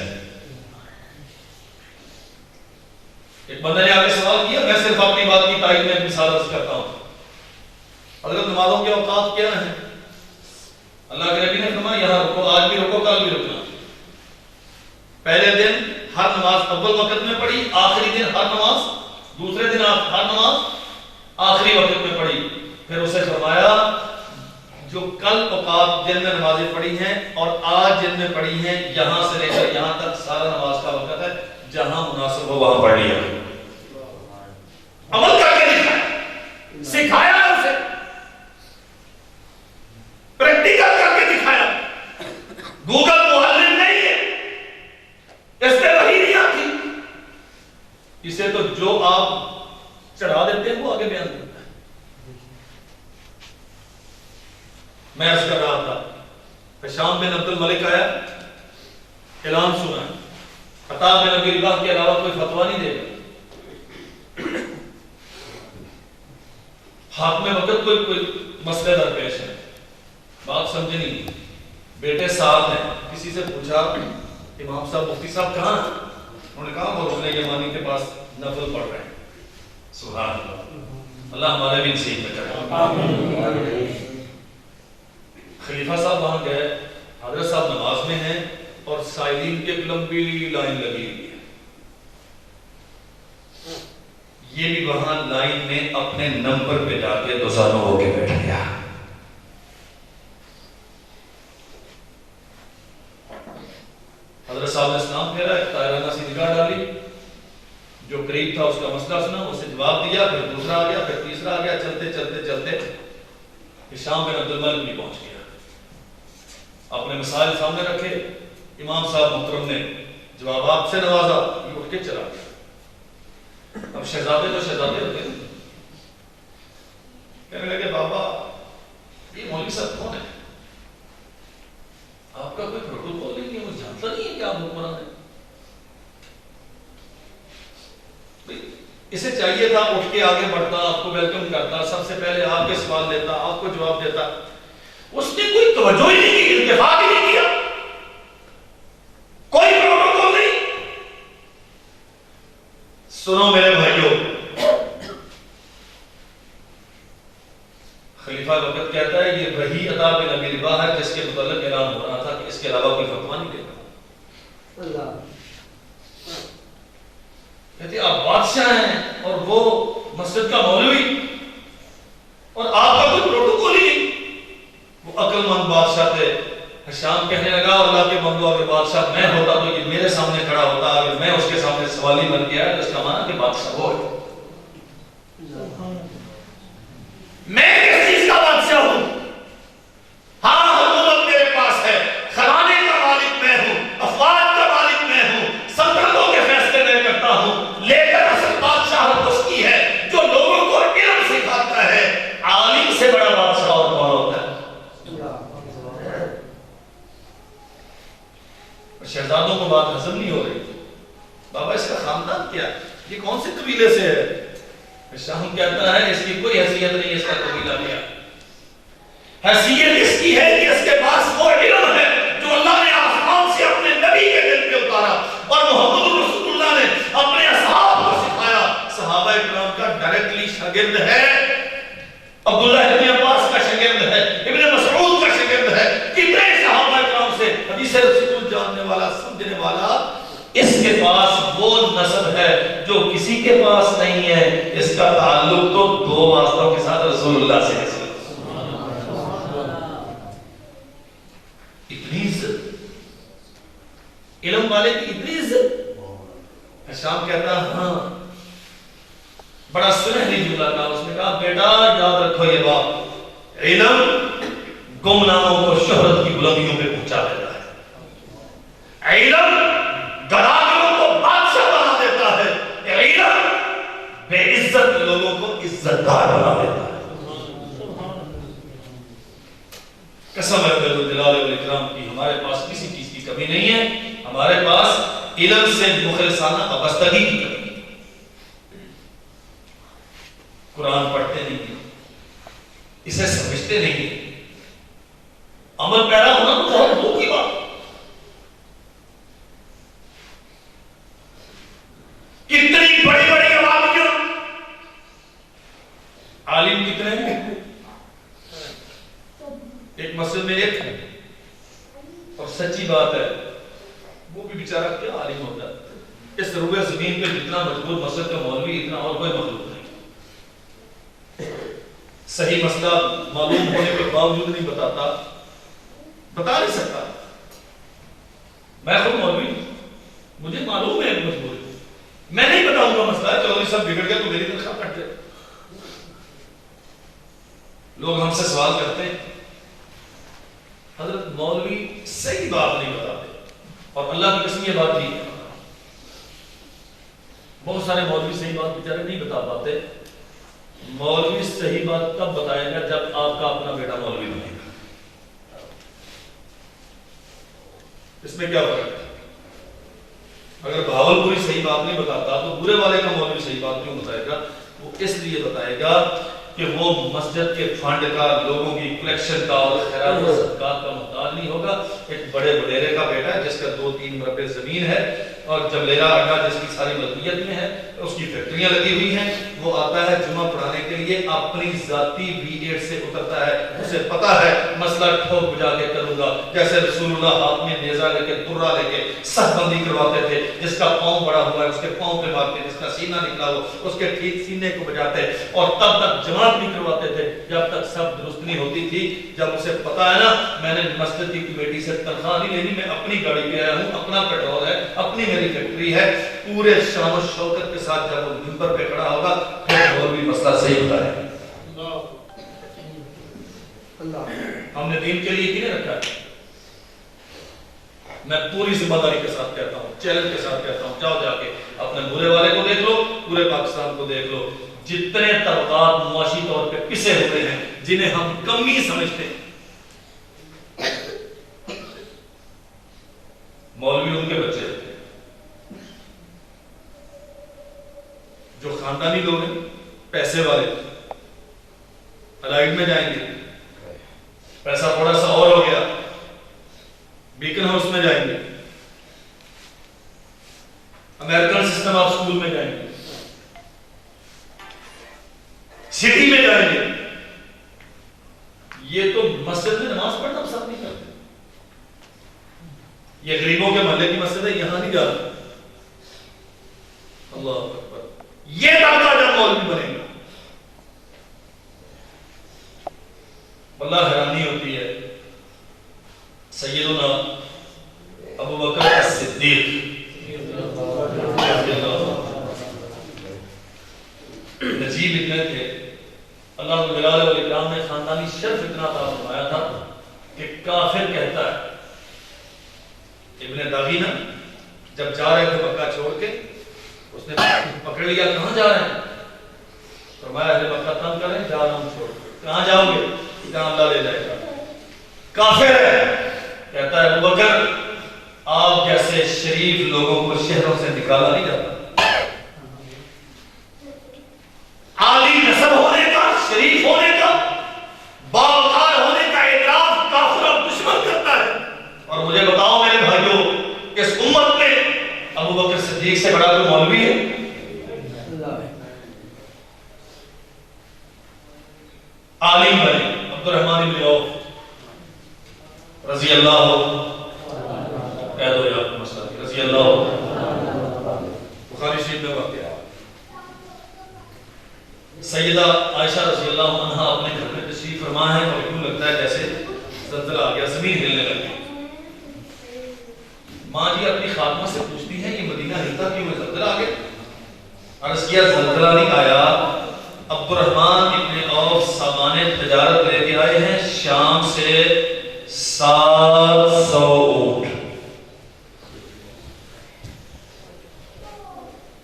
ایک بندہ نے آگے سوال کیا, میں صرف اپنی بات کی تائید میں ایک مثال عرض کرتا ہوں. حضرت نمازوں کے اوقات کیا ہیں؟ اللہ کے نبی نے فرمایا یہاں رکو, آج بھی رکو, کل بھی رکنا. پہلے دن ہر نماز اول وقت میں پڑھی, آخری دن ہر نماز, دوسرے دن ہر نماز آخری وقت میں پڑھی. پھر اسے فرمایا جو کل اوقات جن میں نمازیں پڑھی ہیں اور آج جن میں پڑھی ہیں, یہاں سے لے کر یہاں تک سارا نماز کا وقت ہے, جہاں مناسب ہو وہاں پڑھ لیا. عمل کر کے دکھایا, سکھایا اسے, پریکٹیکل کر کے دکھایا. گوگل معلم نہیں ہے, اس پہ وحی نہیں آتی. اسے تو جو آپ چڑھا دیتے ہیں وہ آگے بیان کرتا ہے. میں عرض کر رہا تھا, ہشام بن عبد الملک آیا, اعلان سنا, عطا بن ابی رباح کے علاوہ کوئی فتویٰ نہیں دے گا. ہاتھ میں وقت کوئی مسئلہ درپیش ہے, بات سمجھے نہیں, بیٹے ساتھ ہیں. کسی سے پوچھا امام صاحب مفتی صاحب کہاں ہیں؟ انہوں نے کہا وہ رکن یمانی کے پاس نفل پڑھ رہے ہیں. سبحان اللہ, اللہ ہمارے بھی نصیب میں کرے. خلیفہ صاحب وہاں گئے, حضرت صاحب نماز میں ہیں اور سائلین کی ایک لمبی لائن لگی ہوئی ہے. یہ بھی وہاں لائن میں اپنے نمبر پہ جا کے دوسانوں ہو کے بیٹھ گیا. حضرت صاحب نے اسلام پھیرا, ایک طائرانہ سی نگاہ ڈالی, جو قریب تھا اس کا مسئلہ سنا, اسے جواب دیا, پھر دوسرا آ گیا, پھر تیسرا آ گیا. چلتے چلتے چلتے ہشام بن عبد الملک بھی پہنچ گیا. اپنے مسائل سامنے رکھے, امام صاحب محترم نے جوابات سے نوازا, یہ اٹھ کے چلا گیا. اب شہزادے تو شہزادے ہوتے ہیں, کہنے لگے بابا یہ مولوی صاحب کون ہے؟ آپ کا کوئی پروٹوکول نہیں ہے, مجھے جانتا نہیں ہے کہ آپ حکمران ہیں. اسے چاہیے تھا اٹھ کے آگے بڑھتا, آپ کو ویلکم کرتا, سب سے پہلے آپ کے سوال لیتا, آپ کو جواب دیتا. اس نے کوئی توجہ ہی نہیں کی, اتفاق ہی نہیں کیا, کوئی پروٹوکول نہیں. سنو میرے بھائیوں, خلیفہ وقت کہتا ہے یہ وہی عطا بن ابی رباح ہے جس کے متعلق اعلان ہو رہا تھا کہ اس کے علاوہ کوئی فتویٰ نہیں دیتا. کہتے آپ بادشاہ ہیں اور وہ مسجد کا مولوی, اور آپ کا کوئی پروٹوکول ہی نہیں. وہ عقل مند بادشاہ تھے. ہشام کہنے لگا اللہ کے بندو, اگر بادشاہ میں ہوتا تو یہ میرے سامنے کھڑا ہوتا, اگر میں اس کے سامنے سوالی بن گیا تو اس کا معنی کہ بادشاہ وہ ہے. میں کس چیز کا بادشاہ ہوں؟ ہاں حکومت میرے پاس ہے, خزانے کا مالک میں ہوں, افواج کا مالک میں ہوں, سلطنتوں کے فیصلے میں کرتا ہوں, لیکن اصل بادشاہ اس کی ہے جو لوگوں کو علم سکھاتا ہے. عالم سے بڑا بادشاہ اور کون ہوتا ہے؟ شہزادوں کو بات ہضم نہیں ہو رہی. بابا اس کا خاندان کیا, یہ کون سے قبیلے سے ہے؟ شاہم کہتا ہے اس کی کوئی حیثیت نہیں, اس کا قبیلہ کیا. حیثیت اس کی ہے کہ اس کے پاس وہ علم ہے جو اللہ نے آسمان سے اپنے نبی کے دل پہ اتارا اور محمد رسول اللہ نے اپنے اصحاب کو سکھایا. صحابہ کرام کا ڈائریکٹلی شاگرد ہے, عبداللہ ابن عباس کا شاگرد ہے, ابن مسعود کا شاگرد ہے. کتنے صحابہ کرام سے حدیث رسول جاننے والا, سمجھنے والا. اس کے پاس وہ نسب ہے جو کسی کے پاس نہیں ہے. اس کا تعلق تو دو واسطوں کے ساتھ رسول اللہ سے ہے. اتنی عزت, علم والے کی اتنی عزت. ہشام کہتا ہاں, بڑا سنہری جملہ کہا. اس نے کہا بیٹا یاد رکھو یہ بات, علم گمناموں کو شہرت کی بلندیوں پہ پہنچا دیتا ہے. علم گداگروں کو بادشاہ بنا دیتا ہے. علم بے عزت لوگوں کو عزت دار بنا دیتا ہے. قسم ہے جلال والاکرام کی، ہمارے پاس کسی چیز کی کمی نہیں ہے. ہمارے پاس علم سے مخلصانہ وابستگی کی کمی ہے. قرآن پڑھتے نہیں ہیں، اسے سمجھتے نہیں ہیں. عمل پیدا ہونا تو بہت دور کی بات. کتنی بڑی بڑی آبادیاں، عالم کتنے ہیں؟ ایک مسجد میں ایک ہے، اور سچی بات ہے وہ بھی بیچارہ کیا عالم ہوتا ہے. اس روئے زمین پہ جتنا مجبور مسجد کا مولوی اتنا اور کوئی مخلوق نہیں. صحیح مسئلہ معلوم ہونے کے باوجود نہیں بتاتا، بتا نہیں سکتا. میں خود مولوی ہوں، مجھے معلوم ہے مجبوری، میں نہیں بتاؤں گا مسئلہ. چودھری صاحب بگڑ گیا تو میری تنخواہ کٹ جائے. لوگ ہم سے سوال کرتے ہیں حضرت مولوی صحیح بات نہیں بتاتے، اور اللہ کی قسم یہ بات نہیں ہے. بہت سارے مولوی صحیح بات بیچارے نہیں بتا پاتے. مولوی صحیح بات تب بتائے گا جب آپ کا اپنا بیٹا مولوی بنے گا. اس میں کیا فرق ہے؟ اگر بھاولپوری صحیح بات نہیں بتاتا تو برے والے کا مولوی صحیح بات کیوں بتائے گا؟ وہ اس لیے بتائے گا کہ وہ مسجد کے فنڈ کا، لوگوں کی کلیکشن کا اور خیرات و صدقات کا محتاج نہیں ہوگا. ایک بڑے وڈیرے کا بیٹا ہے جس کا 2-3 مربع زمین ہے اور جبلیرا اڈا جس کی ساری ملکیت میں ہے، اس کی فیکٹریاں لگی ہوئی ہیں. وہ آتا ہے جمعہ پڑھانے کے لیے، اپنی ذاتی V8 سے اترتا ہے. اسے پتا ہے مسئلہ ٹھوک بجا کے کروں گا، جیسے رسول اللہ ہاتھ میں نیزہ لے کے درہ لے کے صف بندی کرواتے تھے. جس کا پاؤں بڑا ہوا ہے اس کے پاؤں پہ مارتے، جس کا سینہ نکلا ہو اس کے ٹھیک سینے کو بجاتے، اور تب تک جماعت بھی کرواتے تھے جب تک سب درست نہیں ہوتی تھی. جب اسے پتا ہے نا میں نے مسجد کی کمیٹی سے تنخواہ نہیں لینی، میں اپنی گاڑی پہ آیا ہوں، اپنا پیٹرول ہے، اپنی میری فیکٹری ہے، پورے شان و شوکت کے ساتھ جب وہ منبر پہ کھڑا ہوگا پھر اور بھی مسئلہ صحیح ہوتا ہے. ہم نے دین کے لیے کیوں رکھا ہے؟ میں پوری ذمہ داری کے ساتھ کہتا ہوں، چیلنج کے ساتھ کہتا ہوں، جاؤ جا کے اپنے برے والے کو دیکھ لو، پورے پاکستان کو دیکھ لو. جتنے طبقات معاشی طور پہ پسے ہوئے ہیں جنہیں ہم کمی سمجھتے ہیں، مولوی ان کے بچے ہوتے ہیں. جو خاندانی لوگ ہیں، پیسے والے، الائٹ میں جائیں گے، پیسہ تھوڑا سا اور ہو گیا بیکن ہاؤس میں جائیں گے، امریکن سسٹم آف اسکول میں جائیں گے، سٹی میں جائیں گے. یہ تو مسجد میں نماز پڑھنا پسند نہیں کرتے. یہ غریبوں کے محلے کی مسجد ہے، یہاں نہیں جاتا. اللہ اکبر. یہ طبقہ جب مولوی بنے گا واللہ حیرانی ہوتی ہے. سیدنا ابو بکر الصدیق نجیب اتنے تھے، اللہ جلال والاکرام نے خاندانی شرف اتنا عطا فرمایا تھا کہ کافر کہتا ہے، ابن داغینہ جب جا رہے تھے مکہ چھوڑ کے، اس نے پکڑ لیا کہاں جا رہے ہیں؟ فرمایا اہل مکہ تنگ کریں، جا رہا ہوں چھوڑ. کہاں جاؤ گے؟ جہاں اللہ لے جائے گا. کافر ہے، کہتا ہے ابو بکر آپ جیسے شریف لوگوں کو شہروں سے نکالا نہیں جاتا. عالی نسب ہونے کا، شریف ہونے کا، باوقار ہونے کا اعتراف کافر اور دشمن کرتا ہے. اور مجھے بتاؤ میرے بھائیوں، اس امت میں ابو بکر صدیق سے بڑا کوئی مولوی ہے؟ عالم بنے عبد الرحمن بن عوف رضی اللہ کہہ دو یا مسئلہ رضی اللہ، بخاری شریف میں واقع ہے. سیدہ عائشہ رضی اللہ عنہ اپنے گھر میں تشریف فرما ہے اور یوں لگتا ہے جیسے زلزلہ آ گیا، زمین ہلنے لگی. ماں جی اپنی خادمہ سے پوچھتی ہیں یہ مدینہ ہلتا کیوں ہے، زلزلہ آ گیا؟ عرض کیا زلزلہ نہیں آیا، عبد الرحمن ابن عوف سامان تجارت لے کے آئے ہیں شام سے 700 اونٹ.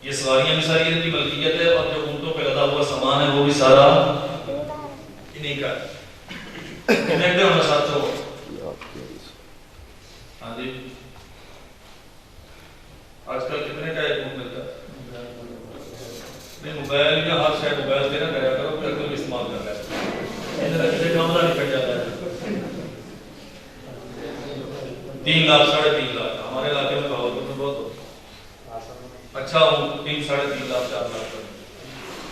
یہ یہ سواریاں بھی ساری ان کی ملکیت ہے، اور جو اونٹوں پہ لدا ہوا سامان ہے وہ بھی سارا انہیں کا ہے۔ کتنے دے ہونا ساتھ ہو؟ ہاں جی، آج کل کتنے کا ایک اونٹ ملتا ہے؟ نہیں، موبائل یا ہر شاید موبائل سے نہ کریا کرو، پھر کوئی استعمال کر رہا ہے ان کا کسی کاملہ نہیں پڑ جاتا ہے۔ 3 لاکھ 3.5 لاکھ ہمارے علاقے میں بہت ہوتا اچھا ہوں 3.5 لاکھ 4 لاکھ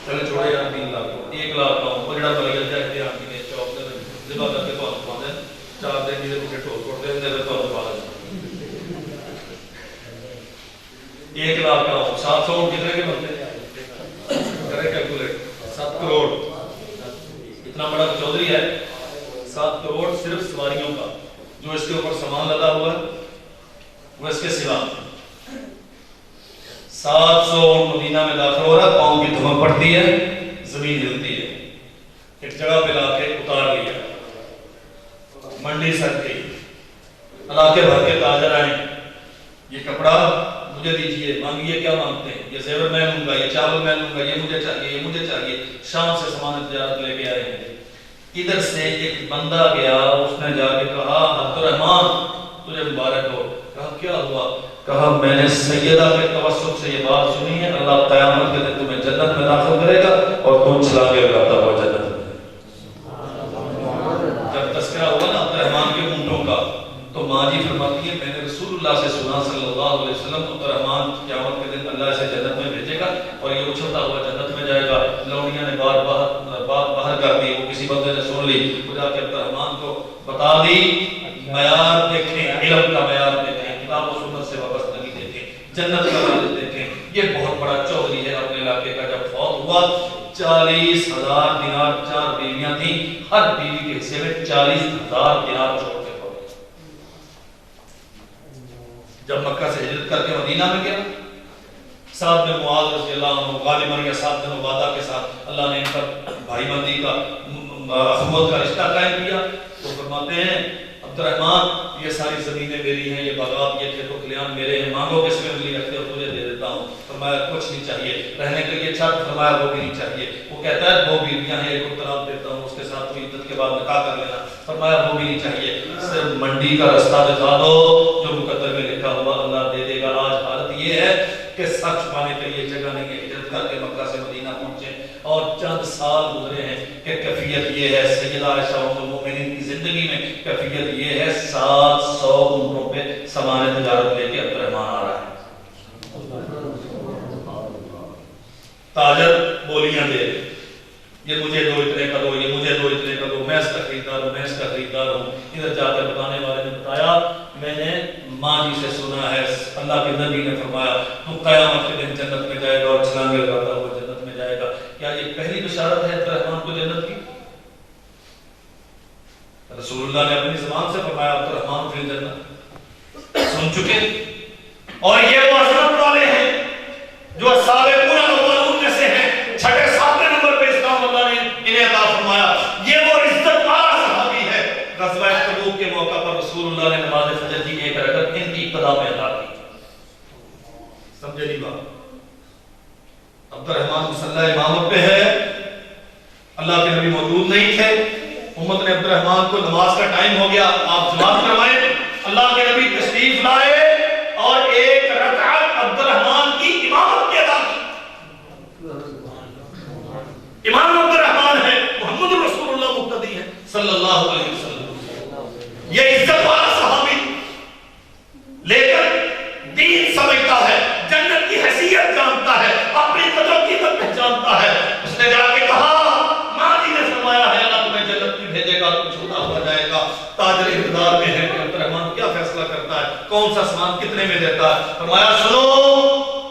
چلے چھوڑے یار 3 لاکھ 1 لاکھ کا ہوں وہ جڑا بڑھیا جائے کہ آپ نے چوک دے ذبح کر کے تو پا دیں 4 دن کی پیچھے ٹھوک ٹوٹ دیں دے تو پا دیں 1 لاکھ کا ہوں 700 کتنے کے بنتے کرے کیلکولیٹ 7 کروڑ اتنا بڑا چودھری ہے 7 کروڑ صرف سواریوں کا جو اس کے اوپر سامان لدا ہوا ہے وہ اس کے سوا 700 مدینہ میں داخل ہو رہا، پاؤں کی دھمک پڑتی ہے، زمین ہلتی ہے، ایک جگہ پہ لا کے اتار لیا، منڈی سک گئی، علاقے بھر کے تاجر آئیں، یہ کپڑا مجھے دیجئے، مانگیے کیا مانگتے ہیں، یہ زیور میں لوں گا، یہ چاول میں لوں گا، یہ مجھے چاہیے، یہ مجھے چاہیے، شام سے سامان تجارت لے کے آئے ہیں۔ ادھر سے ایک بندہ گیا، اس نے جا کے کہا عبد الرحمن تجھے مبارک ہو، کہا کیا ہوا؟ کہا میں نے سیدہ کے توسط سے یہ بات سنی ہے، اللہ قیامت کے دن تمہیں جنت میں داخل کرے گا اور تم چھلانگے لگاتا ہوا جنت میں۔ جب تذکرہ ہوا نا عبد الرحمن کے اونٹوں کا تو ماں جی فرماتی ہے میں نے رسول اللہ سے سنا صلی اللہ علیہ وسلم عبد الرحمن قیامت کے دن اللہ سے جنت میں بھیجے گا اور یہ اچھلتا ہوا جنت میں جائے گا۔ لونیاں نے بات باہر کر دی، وہ کسی بندے نے سن لی، وہ جا کے عبد الرحمن کو بتا دی، معیار دیکھیں، علم کا معیار دیکھیں، کتاب و سنت سے وابستگی دیکھیں، جنت کا راز دیکھیں۔ یہ بہت بڑا چودھری ہے اپنے علاقے کا، جب فوت ہوا 40,000 دینار، 4 بیویاں تھیں، ہر بیوی کے حصے میں 40,000 دینار چھوڑ کے فوت۔ جب مکہ سے ہجرت کر کے مدینہ میں گیا، سعد بن معاذ رضی اللہ عنہ غالباً یا سعد بن عبادہ کے ساتھ اللہ نے ان پر بھائی بندی کا اخوت کا رشتہ قائم کیا، تو فرماتے ہیں عبد الرحمن یہ ساری زمینیں میری ہیں، یہ باغات، یہ کھیت و کھلیان میرے ہیں، مانگو کس میں انگلی رکھتے ہو تجھے دے دیتا ہوں۔ فرمایا کچھ نہیں چاہیے، رہنے کے لیے چھت، فرمایا وہ بھی نہیں چاہیے۔ وہ کہتا ہے 2 بیویاں ہیں، ایک کو طلاق دیتا ہوں، اس کے ساتھ کوئی عدت کے بعد نکاح کر لینا، فرمایا وہ بھی نہیں چاہیے، صرف منڈی کا رستہ دکھا دو جو مقدر میں لکھا ہوا اللہ دے دے گا۔ آج حالت یہ ہے کہ سچ پانے کے لیے جگہ نہیں ہے، ہجرت کر کے مکہ سے مدینہ پہنچے اور چند سال گزرے ہیں کہ کیفیت یہ ہے، سیدہ عائشہ ام المؤمنین کی زندگی میں کیفیت یہ ہے 700 اونٹوں پہ سامان تجارت لے کے عبد الرحمن آ رہا ہے۔ تاجر بولیاں دے، یہ مجھے دو اتنے کا دو، یہ مجھے دو اتنے کا دو، میں اس کا خریدار ہوں، میں اس کا خریدار ہوں۔ ادھر جا کر بتانے والے نے بتایا میں نے ماں جی سے سنا ہے، اللہ کے نبی نے فرمایا تو قیامت کے دن جنت میں جائے گا اور چھلانگے لگاتا ہوا جنت میں جائے گا۔ کیا یہ پہلی بشارت ہے عبد الرحمن کو جنت کی؟ رسول اللہ نے اپنی زبان سے فرمایا عبد الرحمن فی الجنہ، سن چکے۔ اور یہ وہ عظمت والے ہیں جو سابقون الاولون میں سے ہیں، 6 نمبر پہ اسلام اللہ نے انہیں عطا فرمایا۔ یہ وہ عزت والا صحابی ہے، غزوہ تبوک کے موقع پر رسول اللہ نے نماز فجر کی 1 رکعت ان کی ابتدا میں ادا کی۔ سمجھے نہیں بات؟ عبد الرحمن مصلی امامت پہ ہے، اللہ کے نبی موجود نہیں تھے، امت نے عبد الرحمن کو نماز کا ٹائم ہو گیا، آپ جماعت کروائیں، اللہ کے نبی تشریف لائے اور 1 رکعت عبد الرحمن کی امامت کی ادا کی۔ امام عبد الرحمن ہے، محمد رسول اللہ مقتدی ہے صلی اللہ علیہ وسلم۔ یہ عزت والا صحابی لیکن دین سمجھتا ہے، جنت کی حیثیت جانتا ہے، اپنی قدر و قیمت پہچانتا ہے۔ اس نے جا کے کہا ماں جی نے فرمایا ہے اللہ تمہیں جنت میں بھیجے گا، تم چھوٹا ہو جائے گا۔ تاجر انتظار میں ہے کہ عبد الرحمن کیا فیصلہ کرتا ہے، کون سا سامان کتنے میں دیتا ہے۔ فرمایا سنو،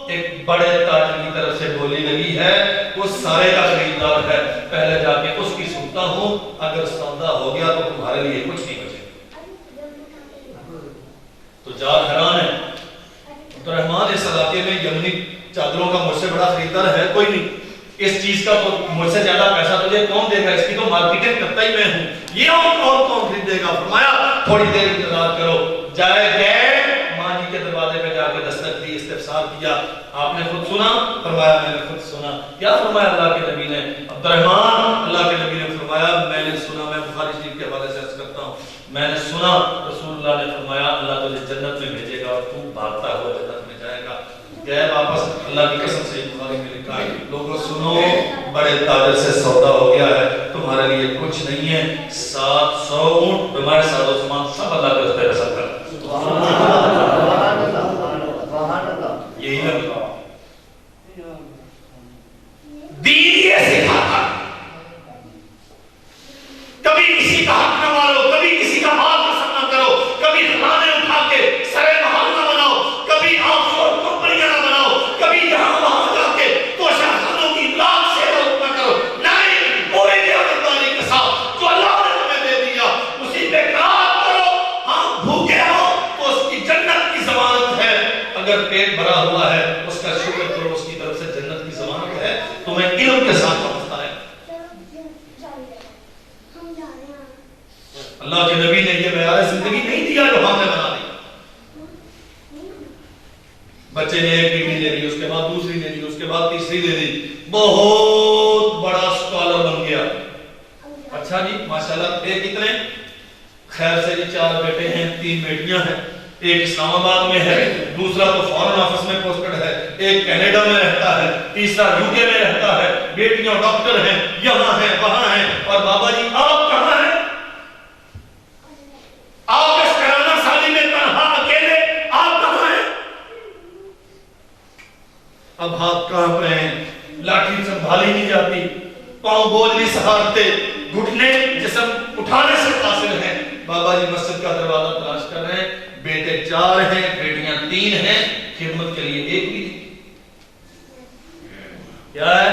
ایک بڑے تاجر کی طرف سے بولی لگی ہے، وہ سارے کا خریدار ہے، پہلے جا کے اس کی سنتا ہوں، اگر سودا ہو گیا تو تمہارے لیے کچھ نہیں بچے۔ تو جار حیران ہے، عبد الرحمن اس علاقے میں یمنی چادروں کا مجھ سے بڑا خریدار ہے کوئی نہیں، اس چیز کا تو مجھ سے زیادہ پیسہ تجھے کون دے گا، اس کی تو مارکیٹنگ کرتا ہی میں ہوں، یہ اور کون خریدے گا۔ فرمایا تھوڑی دیر انتظار کرو۔ جائے گئے، ماں جی کے دروازے پہ جا کے دستک دی، استفسار استفسار کیا، آپ نے خود سنا؟ فرمایا میں نے خود سنا۔ کیا فرمایا اللہ کے نبی نے؟ عبد الرحمن، اللہ کے نبی نے فرمایا میں نے سنا، میں بخاری شریف کے حوالے سے عرض کرتا ہوں، میں نے سنا رسول اللہ نے فرمایا اللہ تجھے جنت میں بھیجے گا اور تو بھاگتا ہوا جنت میں جائے گا۔ گئے واپس، اللہ کی قسم سے بخاری میں لکھا ہے لوگوں سنو بڑے تاجر سے سودا ہو گیا ہے، تمہارے لیے کچھ نہیں ہے، 700 اونٹ تمہارے ساتھ عثمان سب اللہ کے راستے رسل کر۔ یہی ہے دین یہ سکھاتا، کبھی کسی کا حق نہ مارو، کبھی کسی کا مال قسم نہ کرو، کبھی کھانے اٹھا کے سرے محل نہ بناؤ، کبھی آف شور کمپنیاں نہ بناؤ، کبھی یہاں وہاں جا کے کوشاں خانوں کی لاکھ سے روک نہ کرو، نہیں، پوری دیانتداری کے ساتھ جو اللہ نے تمہیں دے دیا اسی پہ قرار کرو۔ ہاں بھوکے ہو تو اس کی جنت کی ضمانت ہے، اگر پیٹ بھرا ہوا ہے اس کا شکر کرو، اس کی طرف سے جنت کی ضمانت ہے، تمہیں علم کے ساتھ پہنچتا ہے۔ اللہ کے نبی نے یہ معیار زندگی نہیں دیا جو ہم نے بنا دیا۔ بچے نے ایک ڈگری لے لی، اس کے بعد دوسری لے لی، اس کے بعد تیسری لے لی، بہت بڑا اسکالر بن گیا۔ اچھا جی ماشاءاللہ تھے کتنے؟ خیر سے جی 4 بیٹے ہیں، 3 بیٹیاں ہیں، ایک اسلام آباد میں ہے، دوسرا تو فارن آفس میں پوسٹڈ ہے، ایک کینیڈا میں رہتا ہے، تیسرا UK میں رہتا ہے، بیٹیاں ڈاکٹر ہیں، یہاں ہیں وہاں ہیں، اور بابا جی آپ کہاں ہیں؟ آپ اس کرانا سالی میں تنہا اکیلے، آپ کہاں ہیں؟ اب ہاتھ کہاں پہ ہیں، لاٹھی سنبھالی نہیں جاتی، پاؤں بول نہیں سہارتے، گھٹنے جسم اٹھانے سے قاصر ہیں۔ بابا جی مسجد کا دروازہ تلاش کر رہے ہیں، بیٹے 4 ہیں، بیٹیاں 3 ہیں، خدمت کے لیے ایک بھی نہیں۔ کیا ہے؟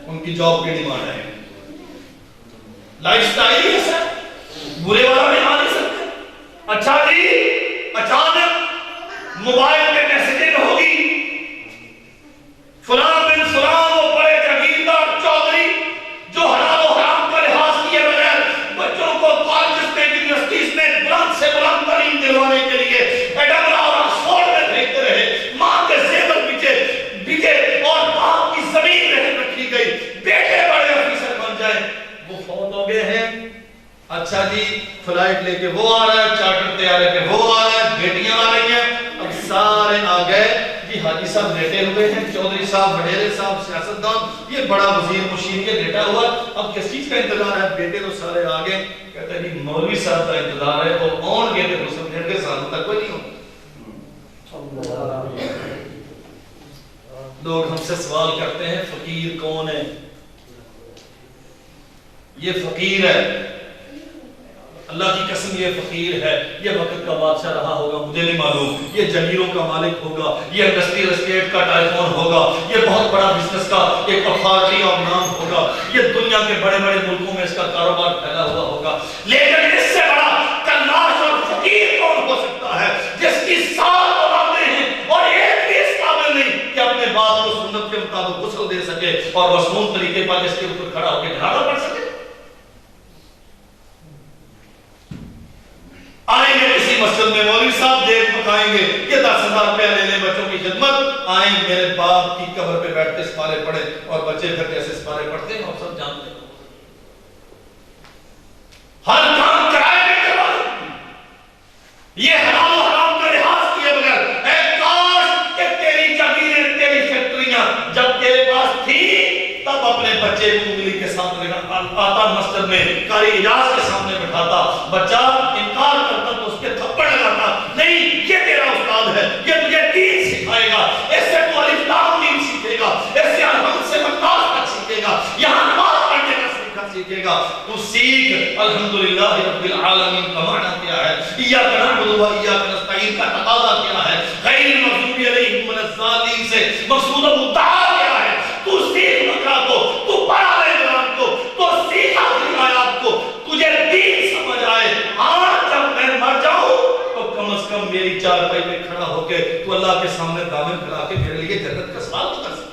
ان کی جاب کی ڈیمانڈ ہے، لائف سٹائل ہی ایسا ہے، برے والا میں آ نہیں سکتے۔ اچھا جی اچانک موبائل پہ میسیجنگ ہوگی، فلاں بن فلاں وہ بڑے جاگیردار چودھری جو حلال و حرام کا لحاظ کیے بغیر بچوں کو کالجز میں یونیورسٹیز میں بلند سے بلند تعلیم دلوانے کے لیے ایڈنبرا اور آکسفورڈ میں بھیجتے رہے، ماں کے زیور بکے اور باپ کی زمین رہن رکھی گئی، بیٹے بڑے آفیسر بن جائیں، وہ فوت ہو گئے ہیں۔ اچھا جی فلائٹ لے کے وہ آ رہا ہے، چارٹر طیارے پہ وہ آ رہا ہے، بیٹیاں آ رہی ہیں، اب سارے آ گئے جی، حاجی صاحب لیٹے ہوئے ہیں، چودھری صاحب، وڈیرے صاحب، سیاستدان، یہ بڑا وزیر مشیر کے لیٹا ہوا، اب کس چیز کا انتظار ہے؟ بیٹے تو سارے آ گئے، کہتے ہیں جی مولوی صاحب کا انتظار ہے، وہ آن گئے تھے مسلم ڈیڑھ کے سالوں تک کوئی نہیں ہو۔ لوگ ہم سے سوال کرتے ہیں فقیر کون ہے؟ یہ فقیر ہے، اللہ کی قسم یہ فقیر ہے، یہ وقت کا بادشاہ رہا ہوگا مجھے نہیں معلوم، یہ جگیروں کا مالک ہوگا، یہ انڈسٹریل اسٹیٹ کا ٹائکون ہوگا، یہ بہت بڑا بزنس کا ایک اتھارٹی آف نام ہوگا، یہ دنیا کے بڑے بڑے ملکوں میں اس کا کاروبار پھیلا ہوا ہوگا، لیکن اس سے بڑا کلاش اور فقیر کون ہو سکتا ہے جس کی 7 اولادیں ہیں اور ایک بھی اس قابل نہیں کہ اپنے باپ کو سنت کے مطابق غسل دے سکے اور مصنون طریقے پر اس کے اوپر کھڑا ہو کے جنازہ پڑھ سکے۔ آئیں گے کسی مسجد میں مولوی صاحب دیکھ پکائیں گے، یہ 10,000 روپیہ لے لیں بچوں کی خدمت، آئیں میرے باپ کی قبر پہ بیٹھ کے سپارے پڑھیں، اور بچے پھر کیسے سپارے پڑھتے ہیں آپ سب جانتے ہیں۔ ہر کام کرائے پہ کرائے، یہ حلال و حرام کا لحاظ کیے بغیر، اے کاش کہ تیری جاگیریں تیری فیکٹریاں جب تیرے پاس تھی تب اپنے بچے کو انگلی کے سامنے آتا مسجد میں قاری اجاز کے سامنے بٹھاتا، بچہ انکار کرتا تو اس کے تھپڑ لگاتا، نہیں یہ تیرا استاد ہے، یہ تجھے دین سکھائے گا، اس سے تو الف لام میم سیکھے گا، اس سے الحمد سے مناس تک سیکھے گا، یہاں نماز پڑھنے کا سیکھے گا، تو سیکھ الحمدللہ رب العالمین کا معنی کیا ہے، ایاک نعبد و ایاک نستعین کا تقاضا کیا ہے، غیر المغضوب علیہم ولا الضالین سے مقصود و مدعا کیا ہے، تو سیکھ مکہ کو، تو پڑھا رہے قرآن کو، تو سیکھ آخری آیات کو، تجھے دین سمجھ آئے، آج جب میں مر جاؤں تو کم از کم میری چارپائی پہ کھڑا ہو کے تو اللہ کے سامنے دامن پھیلا کے میرے لیے جنت کا سوال تو کر سکتا۔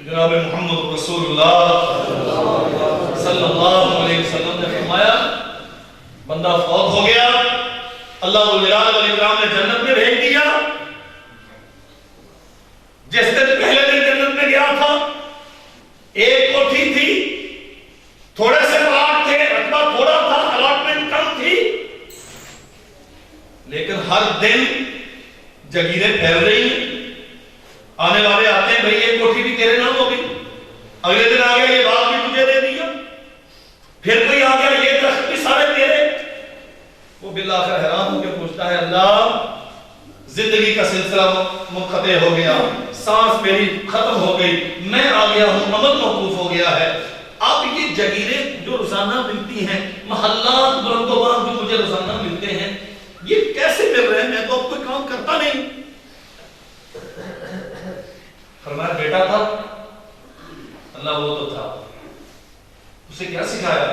جناب محمد رسول اللہ صلی اللہ علیہ وسلم نے فرمایا بندہ فوت ہو گیا، اللہ جلال والاکرام نے جنت میں بھیج دیا. جس دن پہلے دن جنت میں گیا تھا، ایک کوٹھی تھی، تھوڑے سے پلاٹ تھے، رقبہ تھوڑا تھا، الاٹمنٹ کم تھی، لیکن ہر دن جگیریں پھیل رہی ہیں. آنے والے آتے ہیں، بھئی یہ کوٹھی بھی تیرے نام ہوگی. اگلے دن آ گیا، یہ باغ بھی تجھے دے دیا. پھر کوئی آ گیا، یہ درخت بھی سارے تیرے. وہ بالآخر حیران ہو کے پوچھتا ہے، اللہ زندگی کا سلسلہ منقطع ہو گیا، سانس میری ختم ہو گئی، میں آ گیا ہوں، عمل موقوف ہو گیا ہے. اب یہ جگیریں جو روزانہ ملتی ہیں، محلات بلند و باند جو مجھے روزانہ ملتے ہیں، یہ کیسے مل رہے ہیں؟ میں تو اب کوئی کام کرتا نہیں. فرمایا بیٹا تھا. اللہ وہ تو تھا. اسے کیا سکھایا؟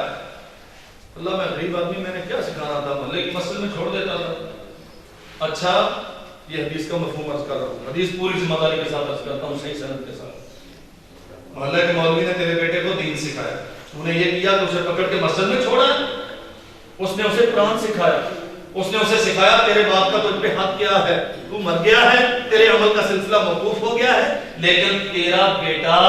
اللہ میں غریب آدمی، میں نے کیا سکھانا تھا؟ محلے کی مسجد میں چھوڑ دیتا تھا. اچھا یہ حدیث کا مفہوم عرض کر رہا ہوں، حدیث پوری ذمہ داری کے ساتھ عرض کرتا ہوں، صحیح سند کے ساتھ. محلے کے مولوی نے تیرے بیٹے کو دین سکھایا، تو نے یہ کیا کہ اسے پکڑ کے مسجد میں چھوڑا. اس نے اسے قرآن سکھایا، اس نے اسے سکھایا تیرے باپ کا تجھ پہ حق کیا ہے، تو مر گیا ہے، تیرے عمل کا سلسلہ موقوف ہو گیا ہے، لیکن تیرا بیٹا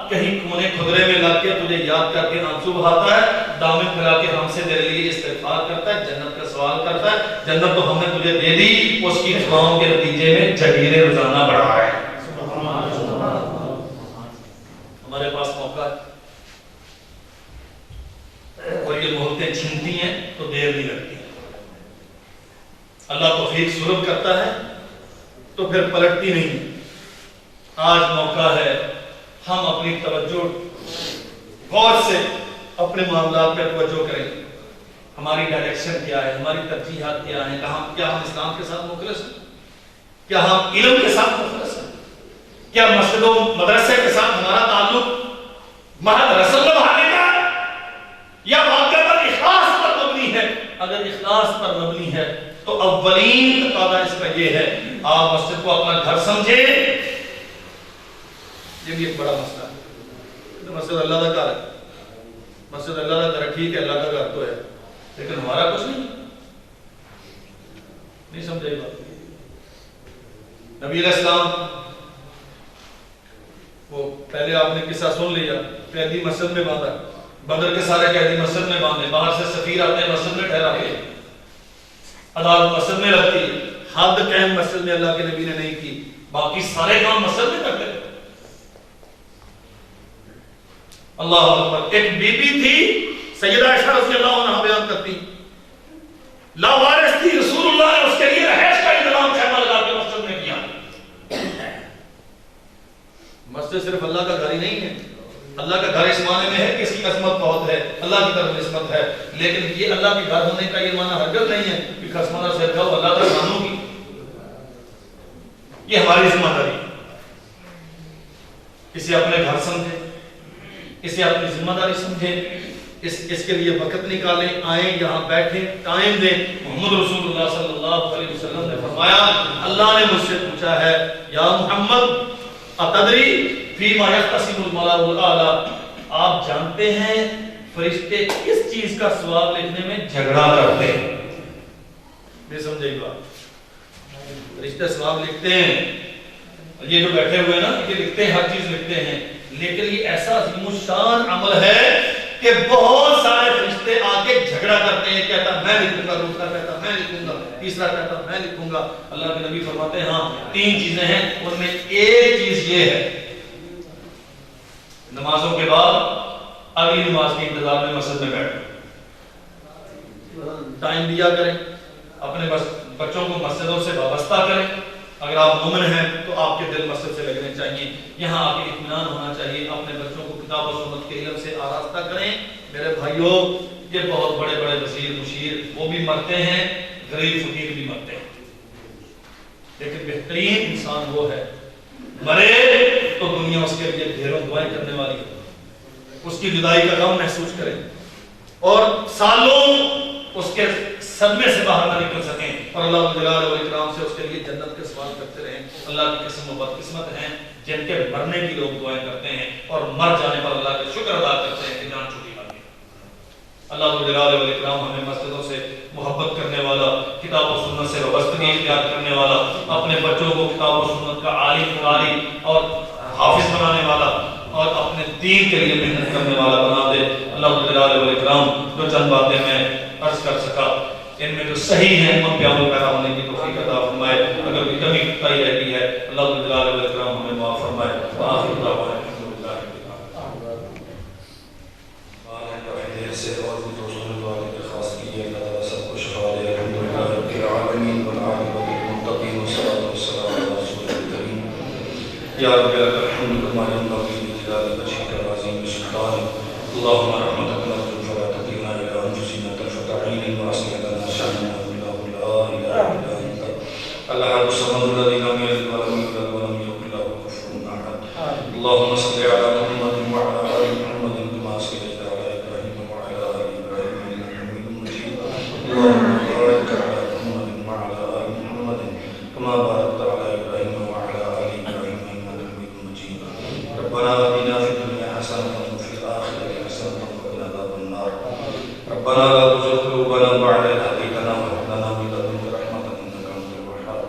کہیں کونے خدرے میں لگ کے تجھے یاد کر کے آنسو بہاتا ہے، دامن پھیلا کے ہم سے تیرے لیے استغفار کرتا ہے، جنت کا سوال کرتا ہے. جنت تو ہم نے تجھے دے دی، اس کی دعاؤں کے نتیجے میں جگیریں روزانہ بڑھا ہے. ہمارے پاس موقع ہے اور یہ مہلتیں چھنتی ہیں تو دیر نہیں لگتی. اللہ توفیق سلب کرتا ہے تو پھر پلٹتی نہیں. آج موقع ہے ہم اپنی توجہ غور سے اپنے معاملات پہ توجہ کریں. ہماری ڈائریکشن کیا ہے، ہماری ترجیحات کیا ہیں، کیا ہم اسلام کے ساتھ مخلص ہیں، کیا ہم علم کے ساتھ مخلص ہیں، کیا مسجد و مدرسے کے ساتھ ہمارا تعلق محض رسم نبھانے کا یا واقعہ پر اخلاص پر مبنی ہے. اگر اخلاص پر مبنی ہے تو اولین تقاضا اس کا یہ ہے، آپ مسجد کو اپنا گھر سمجھیں. یہ بھی ایک بڑا مسئلہ ہے. مسجد اللہ کا گھر ہے، مسجد اللہ کا گھر ٹھیک ہے، اللہ کا گھر تو ہے، لیکن ہمارا کچھ نہیں سمجھے گا. نبی علیہ السلام وہ پہلے آپ نے قصہ سن لیا، قیدی مسجد میں باندھا، بدر کے سارے قیدی مسجد میں باندھے، باہر سے سفیر آتے ہیں مسجد میں ٹھہرا کے، عدالت مسجد میں رکھتی. حد قائم مسجد میں اللہ کے نبی نے نہیں کی، باقی سارے کام مسجد میں کرتے. اللہ اکبر. ایک بی بی تھی سیدہ عائشہ رضی اللہ عنہا بیان کرتی، لاوارث تھی، رسول اللہ نے اس کے لیے رہائش کا انتظام خیمہ لگا کے مسجد میں کیا. مسجد صرف اللہ کا گھر ہی نہیں ہے. اللہ کا گھر اس معنی میں ہے کہ اس کی عظمت بہت ہے، اللہ کی طرف نسبت ہے، لیکن یہ اللہ کے گھر ہونے کا یہ معنی ہرگز نہیں ہے کہ خسمانہ سے رکھا ہو اللہ کا مانوں گی. یہ ہماری ذمہ داری. اسے اپنے گھر سمجھیں، اسے اپنی ذمہ داری سمجھیں، اس کے لیے وقت نکالیں، آئیں یہاں بیٹھیں، ٹائم دیں. محمد رسول اللہ صلی اللہ علیہ وسلم نے فرمایا، اللہ نے مجھ سے پوچھا ہے، یا محمد اتدری فیما یختصم الملأ الاعلی، آپ جانتے ہیں فرشتے کس چیز کا ثواب لکھنے میں جھگڑا کرتے ہیں؟ نہیں سمجھے گا. فرشتے ثواب لکھتے ہیں، یہ جو بیٹھے ہوئے نا یہ لکھتے ہیں، ہر چیز لکھتے ہیں، لیکن یہ ایسا عظیم الشان عمل ہے کہ بہت سارے فرشتے آ کے جھگڑا کرتے ہیں. کہتا میں لکھوں گا، دوسرا کہتا میں لکھوں گا، تیسرا کہتا میں لکھوں گا. اللہ کے نبی فرماتے ہیں ہاں 3 چیزیں ہیں، ان میں ایک چیز یہ ہے، نمازوں کے بعد اگلی نماز کے انتظار میں مسجد میں بیٹھو، ٹائم دیا کریں، اپنے بچوں کو مسجدوں سے وابستہ کریں. اگر آپ مومن ہیں تو آپ کے دل مسجد سے لگنے چاہیے، یہاں آپ کے اطمینان ہونا چاہیے. اپنے بچوں کو کتاب و سنت کے علم سے آراستہ کریں. میرے بھائیوں، یہ بہت بڑے بڑے وزیر مشیر وہ بھی مرتے ہیں، غریب فقیر بھی مرتے ہیں، لیکن بہترین انسان وہ ہے مرے تو دنیا اس کے لیے ڈھیروں دعائیں کرنے والی ہے، اس کی جدائی کا غم محسوس کریں اور سالوں اس کے صدمے سے باہر نہ نکل سکیں، اور اللہ جلال و اکرام سے اس کے لیے جنت کے سوال کرتے رہیں. اللہ کی قسم و بدقسمت ہیں جن کے مرنے کی لوگ دعائیں کرتے ہیں اور مر جانے پر اللہ کا شکر ادا کرتے ہیں کہ جان چھوٹی آ گئی. اللہ جلال والاکرام ہمیں مسجدوں سے محبت کرنے والا، کتاب و سنت سے وابستگی اختیار کرنے والا، اپنے بچوں کو کتاب و سنت کا عالم قاری اور حافظ بنانے والا اور اپنے دین کے لیے محنت کرنے والا بنا دے۔ اللہ جلال والاکرام جو چند باتیں میں عرض کر سکا ان میں جو صحیح ہے ان پہ عمل پیرا ہونے کی توفیق عطا فرمائے، اگر کوئی کمی کوتاہی رہتی ہے اللہ جلال والاکرام ہمیں معاف فرمائے۔ وآخر دعوانا الحمدللہ رب العالمین۔ دیر سے اور بھی دوستوں نے دعا کی درخواست کی ہے، اللہ تعالیٰ سب کو شفا دے۔ الحمدللہ رب العالمین والعاقبۃ للمتقین والصلاۃ والسلام علی رسول الکریم۔ یا رب لک الحمد کما ينبغي لجلال وجهك العظیم سلطانک، اللهم رحمتک نرجو فلا تکلنا الی انفسنا طرفۃ عین واصلح لنا شأننا انه لا اله الا انت الاحد الصمد الذي لم يلد ولم يولد ولم يكن له كفوا احد۔ اللهم صل على محمد وعلى آل محمد كما صليت على إبراهيم وعلى آل إبراهيم إنك حميد مجيد۔ اللهم بارك على محمد وعلى آل محمد كما باركت على إبراهيم وعلى آل إبراهيم إنك حميد مجيد۔ ربنا آتنا في الدنيا حسنة وفي الآخرة حسنة وقنا عذاب النار۔ ربنا لا تزغ قلوبنا بعد إذ هديتنا وهب لنا من لدنك رحمة إنك أنت الوهاب۔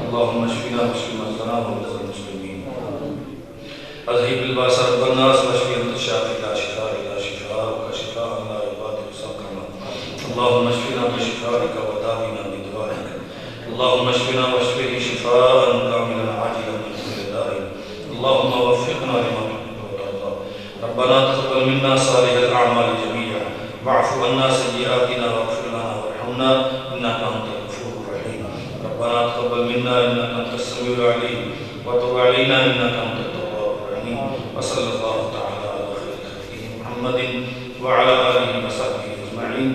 اللهم اشفنا واشف مرضانا ومرضى المسلمين، اذهب الباس رب الناس واشف انت الشافي لا شفاء الا شفاءك شفاء لا يغادر سقما۔ اللهم اشفنا بشفائك وداونا بدوائك، اللهم اشفنا واشفه شفاء كاملا عاجلا من كل داء، اللهم وفقنا لما تحب وترضى۔ ربنا تقبل منا صالح الاعمال جميعا واعف عنا سيئاتنا واغفر لنا وارحمنا انك انت الغفور الرحيم۔ ربنا تقبل منا انك انت السميع العليم وتب علينا انك انت التواب الرحيم۔ وصلى الله تعالى على خير خلقه محمد وعلى آله وصحبه أجمعين۔